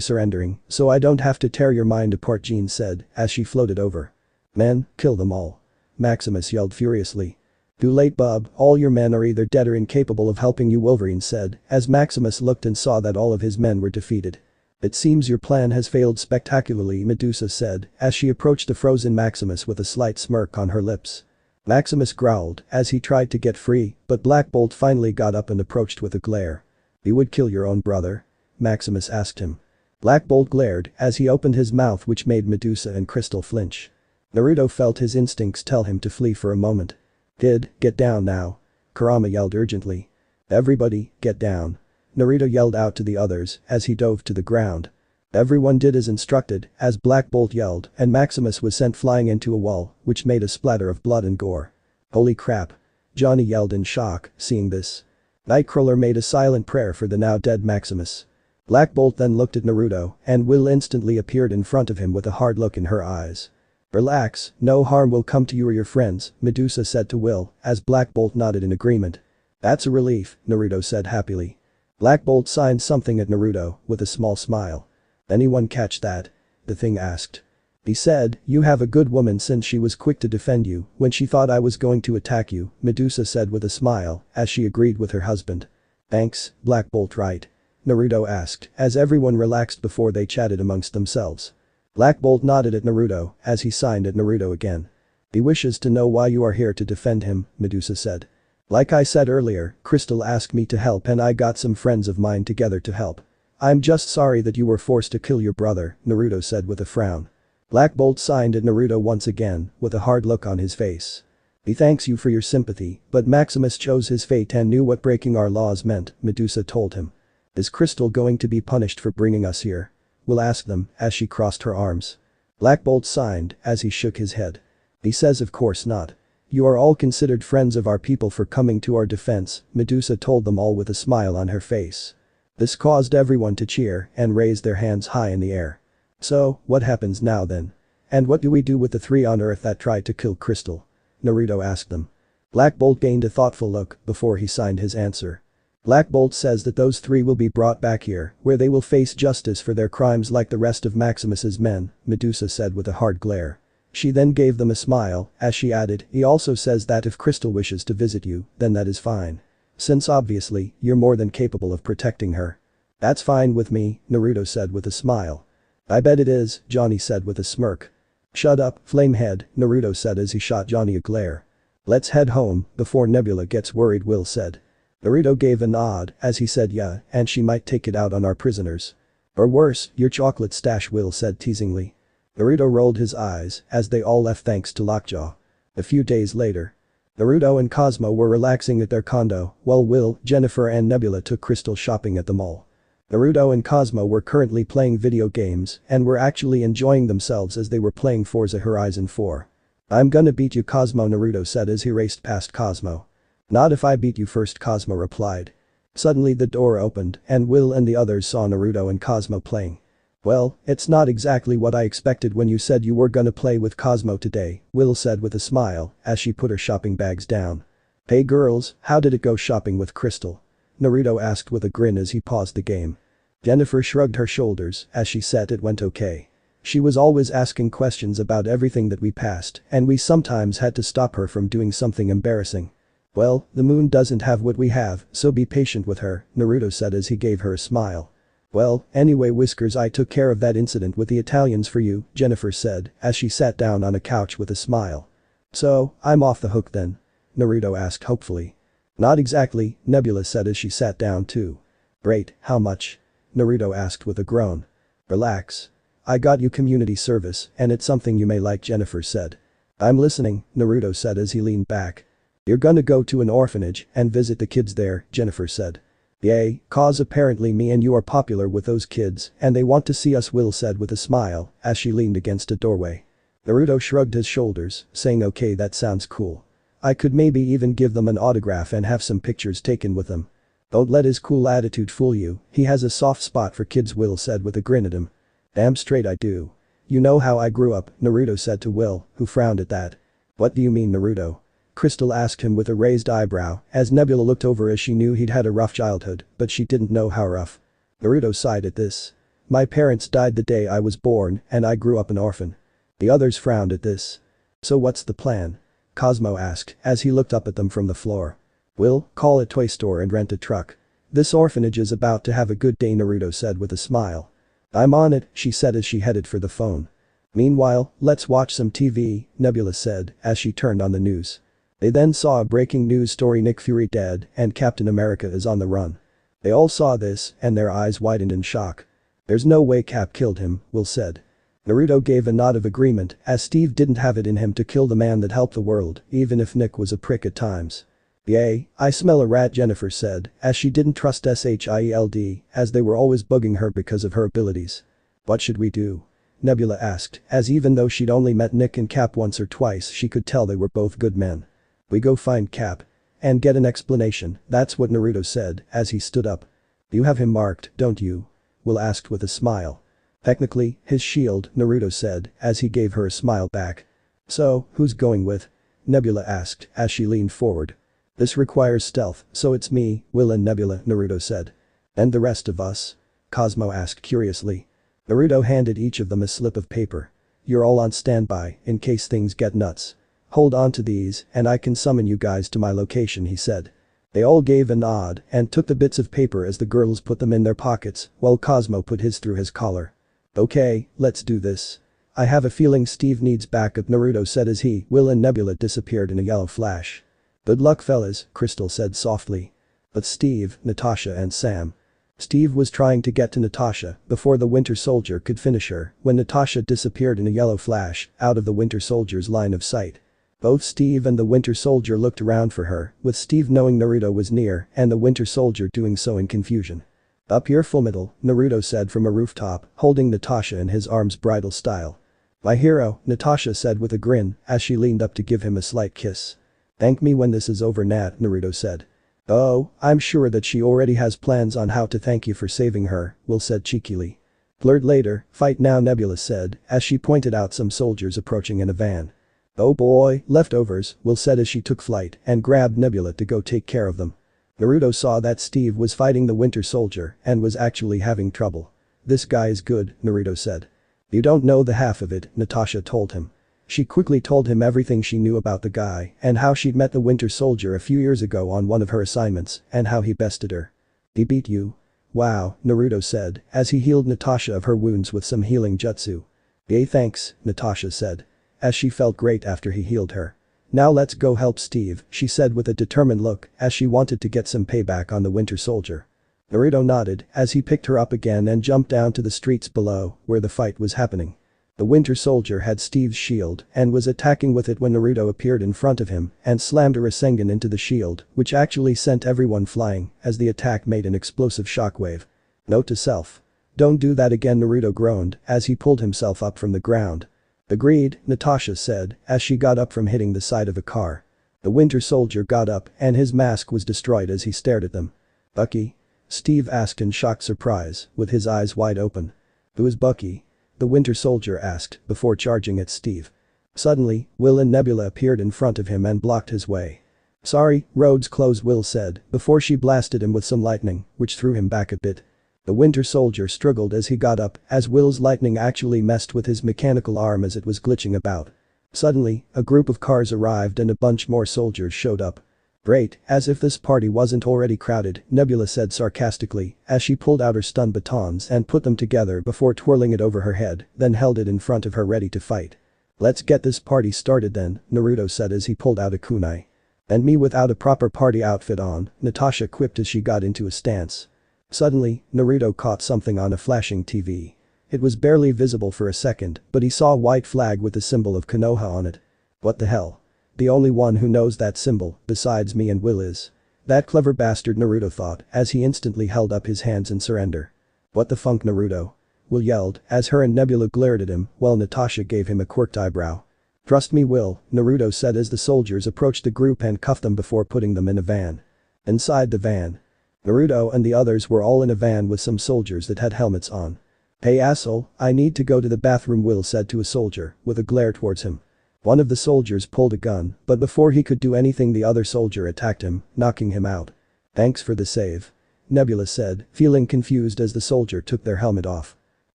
surrendering, so I don't have to tear your mind apart, Jean said as she floated over. Men, kill them all. Maximus yelled furiously. Too late, bub, all your men are either dead or incapable of helping you, Wolverine said as Maximus looked and saw that all of his men were defeated. It seems your plan has failed spectacularly, Medusa said as she approached the frozen Maximus with a slight smirk on her lips. Maximus growled as he tried to get free, but Black Bolt finally got up and approached with a glare. You would kill your own brother? Maximus asked him. Black Bolt glared as he opened his mouth, which made Medusa and Crystal flinch. Naruto felt his instincts tell him to flee for a moment. Get down now. Kurama yelled urgently. Everybody, get down. Naruto yelled out to the others as he dove to the ground. Everyone did as instructed as Black Bolt yelled and Maximus was sent flying into a wall, which made a splatter of blood and gore. Holy crap. Johnny yelled in shock, seeing this. Nightcrawler made a silent prayer for the now dead Maximus. Black Bolt then looked at Naruto and Will instantly appeared in front of him with a hard look in her eyes. Relax, no harm will come to you or your friends, Medusa said to Will as Black Bolt nodded in agreement. That's a relief, Naruto said happily. Black Bolt signed something at Naruto with a small smile. Anyone catch that? The thing asked. He said, you have a good woman since she was quick to defend you when she thought I was going to attack you, Medusa said with a smile as she agreed with her husband. Thanks, Black Bolt, right? Naruto asked as everyone relaxed before they chatted amongst themselves. Black Bolt nodded at Naruto as he signed at Naruto again. He wishes to know why you are here to defend him, Medusa said. Like I said earlier, Crystal asked me to help and I got some friends of mine together to help. I'm just sorry that you were forced to kill your brother, Naruto said with a frown. Black Bolt signed at Naruto once again with a hard look on his face. He thanks you for your sympathy, but Maximus chose his fate and knew what breaking our laws meant, Medusa told him. Is Crystal going to be punished for bringing us here? We'll ask them as she crossed her arms. Black Bolt signed as he shook his head. He says of course not. You are all considered friends of our people for coming to our defense, Medusa told them all with a smile on her face. This caused everyone to cheer and raise their hands high in the air. So, what happens now then? And what do we do with the three on Earth that tried to kill Crystal? Naruto asked them. Black Bolt gained a thoughtful look before he signed his answer. Black Bolt says that those three will be brought back here, where they will face justice for their crimes like the rest of Maximus's men, Medusa said with a hard glare. She then gave them a smile, as she added, he also says that if Crystal wishes to visit you, then that is fine. Since obviously, you're more than capable of protecting her. That's fine with me, Naruto said with a smile. I bet it is, Johnny said with a smirk. Shut up, Flamehead, Naruto said as he shot Johnny a glare. Let's head home, before Nebula gets worried, Will said. Naruto gave a nod, as he said yeah, and she might take it out on our prisoners. Or worse, your chocolate stash, Will said teasingly. Naruto rolled his eyes, as they all left thanks to Lockjaw. A few days later. Naruto and Cosmo were relaxing at their condo, while Will, Jennifer and Nebula took Crystal shopping at the mall. Naruto and Cosmo were currently playing video games and were actually enjoying themselves as they were playing Forza Horizon 4. I'm gonna beat you, Cosmo, Naruto said as he raced past Cosmo. Not if I beat you first, Cosmo replied. Suddenly the door opened and Will and the others saw Naruto and Cosmo playing. Well, it's not exactly what I expected when you said you were gonna play with Cosmo today, Will said with a smile as she put her shopping bags down. Hey girls, how did it go shopping with Crystal? Naruto asked with a grin as he paused the game. Jennifer shrugged her shoulders as she said it went okay. She was always asking questions about everything that we passed and we sometimes had to stop her from doing something embarrassing. Well, the moon doesn't have what we have, so be patient with her, Naruto said as he gave her a smile. Well, anyway Whiskers, I took care of that incident with the Italians for you, Jennifer said as she sat down on a couch with a smile. So, I'm off the hook then? Naruto asked hopefully. Not exactly, Nebula said as she sat down too. Great, how much? Naruto asked with a groan. Relax. I got you community service and it's something you may like, Jennifer said. I'm listening, Naruto said as he leaned back. You're gonna go to an orphanage and visit the kids there, Jennifer said. Yay, cause apparently me and you are popular with those kids and they want to see us, Will said with a smile as she leaned against a doorway. Naruto shrugged his shoulders, saying okay, that sounds cool. I could maybe even give them an autograph and have some pictures taken with them. Don't let his cool attitude fool you, he has a soft spot for kids, Will said with a grin at him. Damn straight I do. You know how I grew up, Naruto said to Will, who frowned at that. What do you mean, Naruto? Crystal asked him with a raised eyebrow as Nebula looked over as she knew he'd had a rough childhood, but she didn't know how rough. Naruto sighed at this. My parents died the day I was born and I grew up an orphan. The others frowned at this. So what's the plan? Cosmo asked as he looked up at them from the floor. Will, call a toy store and rent a truck. This orphanage is about to have a good day, Naruto said with a smile. I'm on it, she said as she headed for the phone. Meanwhile, let's watch some TV, Nebula said as she turned on the news. They then saw a breaking news story: Nick Fury dead and Captain America is on the run. They all saw this and their eyes widened in shock. There's no way Cap killed him, Will said. Naruto gave a nod of agreement as Steve didn't have it in him to kill the man that helped the world, even if Nick was a prick at times. Yay, I smell a rat, Jennifer said as she didn't trust SHIELD as they were always bugging her because of her abilities. What should we do? Nebula asked as even though she'd only met Nick and Cap once or twice she could tell they were both good men. We go find Cap. And get an explanation, that's what Naruto said as he stood up. You have him marked, don't you? Will asked with a smile. Technically, his shield, Naruto said as he gave her a smile back. So, who's going with? Nebula asked as she leaned forward. This requires stealth, so it's me, Will and Nebula, Naruto said. And the rest of us? Cosmo asked curiously. Naruto handed each of them a slip of paper. You're all on standby in case things get nuts. Hold on to these and I can summon you guys to my location, he said. They all gave a nod and took the bits of paper as the girls put them in their pockets while Cosmo put his through his collar. Okay, let's do this. I have a feeling Steve needs backup, Naruto said as he, Will and Nebula disappeared in a yellow flash. Good luck fellas, Crystal said softly. But Steve, Natasha and Sam. Steve was trying to get to Natasha before the Winter Soldier could finish her when Natasha disappeared in a yellow flash out of the Winter Soldier's line of sight. Both Steve and the Winter Soldier looked around for her, with Steve knowing Naruto was near and the Winter Soldier doing so in confusion. Up here full middle, Naruto said from a rooftop, holding Natasha in his arms bridal style. My hero, Natasha said with a grin as she leaned up to give him a slight kiss. Thank me when this is over, Nat, Naruto said. Oh, I'm sure that she already has plans on how to thank you for saving her, Will said cheekily. Flirt later, fight now, Nebula said as she pointed out some soldiers approaching in a van. Oh boy, leftovers, Will said as she took flight and grabbed Nebula to go take care of them. Naruto saw that Steve was fighting the Winter Soldier and was actually having trouble. This guy is good, Naruto said. You don't know the half of it, Natasha told him. She quickly told him everything she knew about the guy and how she'd met the Winter Soldier a few years ago on one of her assignments and how he bested her. "He beat you?" "Wow," Naruto said as he healed Natasha of her wounds with some healing jutsu. "Yay, thanks," Natasha said, as she felt great after he healed her. "Now let's go help Steve," she said with a determined look as she wanted to get some payback on the Winter Soldier. Naruto nodded as he picked her up again and jumped down to the streets below where the fight was happening. The Winter Soldier had Steve's shield and was attacking with it when Naruto appeared in front of him and slammed a Rasengan into the shield, which actually sent everyone flying as the attack made an explosive shockwave. Note to self. "Don't do that again," Naruto groaned as he pulled himself up from the ground. "Agreed," Natasha said as she got up from hitting the side of a car. The Winter Soldier got up and his mask was destroyed as he stared at them. "Bucky?" Steve asked in shocked surprise, with his eyes wide open. "Who is Bucky?" the Winter Soldier asked before charging at Steve. Suddenly, Will and Nebula appeared in front of him and blocked his way. "Sorry, roads closed," Will said before she blasted him with some lightning, which threw him back a bit. The Winter Soldier struggled as he got up as Will's lightning actually messed with his mechanical arm as it was glitching about. Suddenly, a group of cars arrived and a bunch more soldiers showed up. "Great, as if this party wasn't already crowded," Nebula said sarcastically as she pulled out her stun batons and put them together before twirling it over her head, then held it in front of her ready to fight. "Let's get this party started then," Naruto said as he pulled out a kunai. "And me without a proper party outfit on," Natasha quipped as she got into a stance. Suddenly, Naruto caught something on a flashing TV. It was barely visible for a second, but he saw a white flag with the symbol of Konoha on it. "What the hell? The only one who knows that symbol, besides me and Will is. That clever bastard," Naruto thought as he instantly held up his hands in surrender. "What the funk, Naruto?" Will yelled as her and Nebula glared at him while Natasha gave him a quirked eyebrow. "Trust me, Will," Naruto said as the soldiers approached the group and cuffed them before putting them in a van. Inside the van, Naruto and the others were all in a van with some soldiers that had helmets on. "Hey asshole, I need to go to the bathroom," Will said to a soldier with a glare towards him. One of the soldiers pulled a gun, but before he could do anything the other soldier attacked him, knocking him out. "Thanks for the save," Nebula said, feeling confused as the soldier took their helmet off.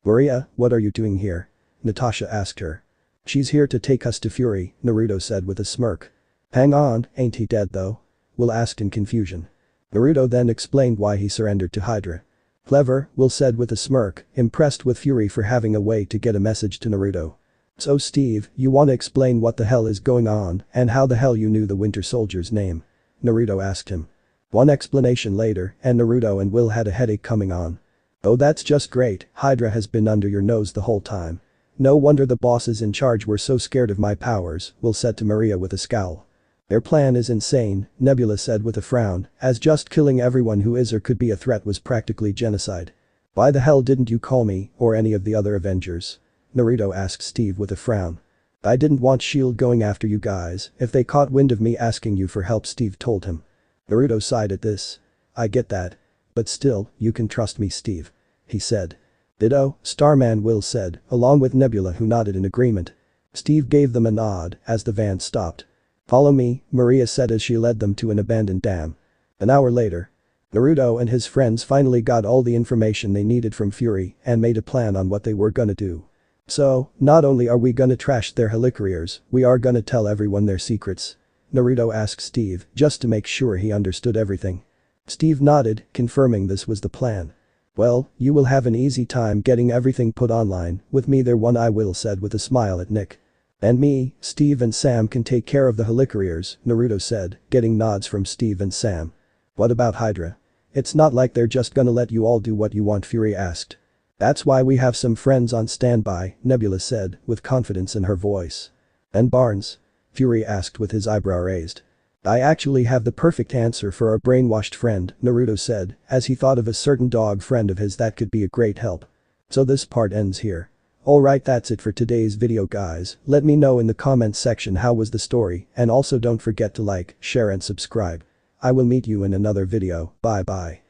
"Maria, what are you doing here?" Natasha asked her. "She's here to take us to Fury," Naruto said with a smirk. "Hang on, ain't he dead though?" Will asked in confusion. Naruto then explained why he surrendered to Hydra. "Clever," Will said with a smirk, impressed with Fury for having a way to get a message to Naruto. "So Steve, you wanna explain what the hell is going on and how the hell you knew the Winter Soldier's name?" Naruto asked him. One explanation later and Naruto and Will had a headache coming on. "Oh, that's just great, Hydra has been under your nose the whole time. No wonder the bosses in charge were so scared of my powers," Will said to Maria with a scowl. "Their plan is insane," Nebula said with a frown, as just killing everyone who is or could be a threat was practically genocide. "Why the hell didn't you call me or any of the other Avengers?" Naruto asked Steve with a frown. "I didn't want S.H.I.E.L.D. going after you guys if they caught wind of me asking you for help," Steve told him. Naruto sighed at this. "I get that. But still, you can trust me, Steve," he said. "Ditto, Starman," Will said, along with Nebula who nodded in agreement. Steve gave them a nod as the van stopped. "Follow me," Maria said as she led them to an abandoned dam. An hour later, Naruto and his friends finally got all the information they needed from Fury and made a plan on what they were gonna do. "So, not only are we gonna trash their helicarriers, we are gonna tell everyone their secrets?" Naruto asked Steve just to make sure he understood everything. Steve nodded, confirming this was the plan. "Well, you will have an easy time getting everything put online, with me there," One Eye Will said with a smile at Nick. "And me, Steve and Sam can take care of the helicarriers," Naruto said, getting nods from Steve and Sam. "What about Hydra? It's not like they're just gonna let you all do what you want," Fury asked. "That's why we have some friends on standby," Nebula said, with confidence in her voice. "And Barnes?" Fury asked with his eyebrow raised. "I actually have the perfect answer for our brainwashed friend," Naruto said, as he thought of a certain dog friend of his that could be a great help. So this part ends here. Alright, that's it for today's video guys, let me know in the comments section how was the story and also don't forget to like, share and subscribe. I will meet you in another video, bye bye.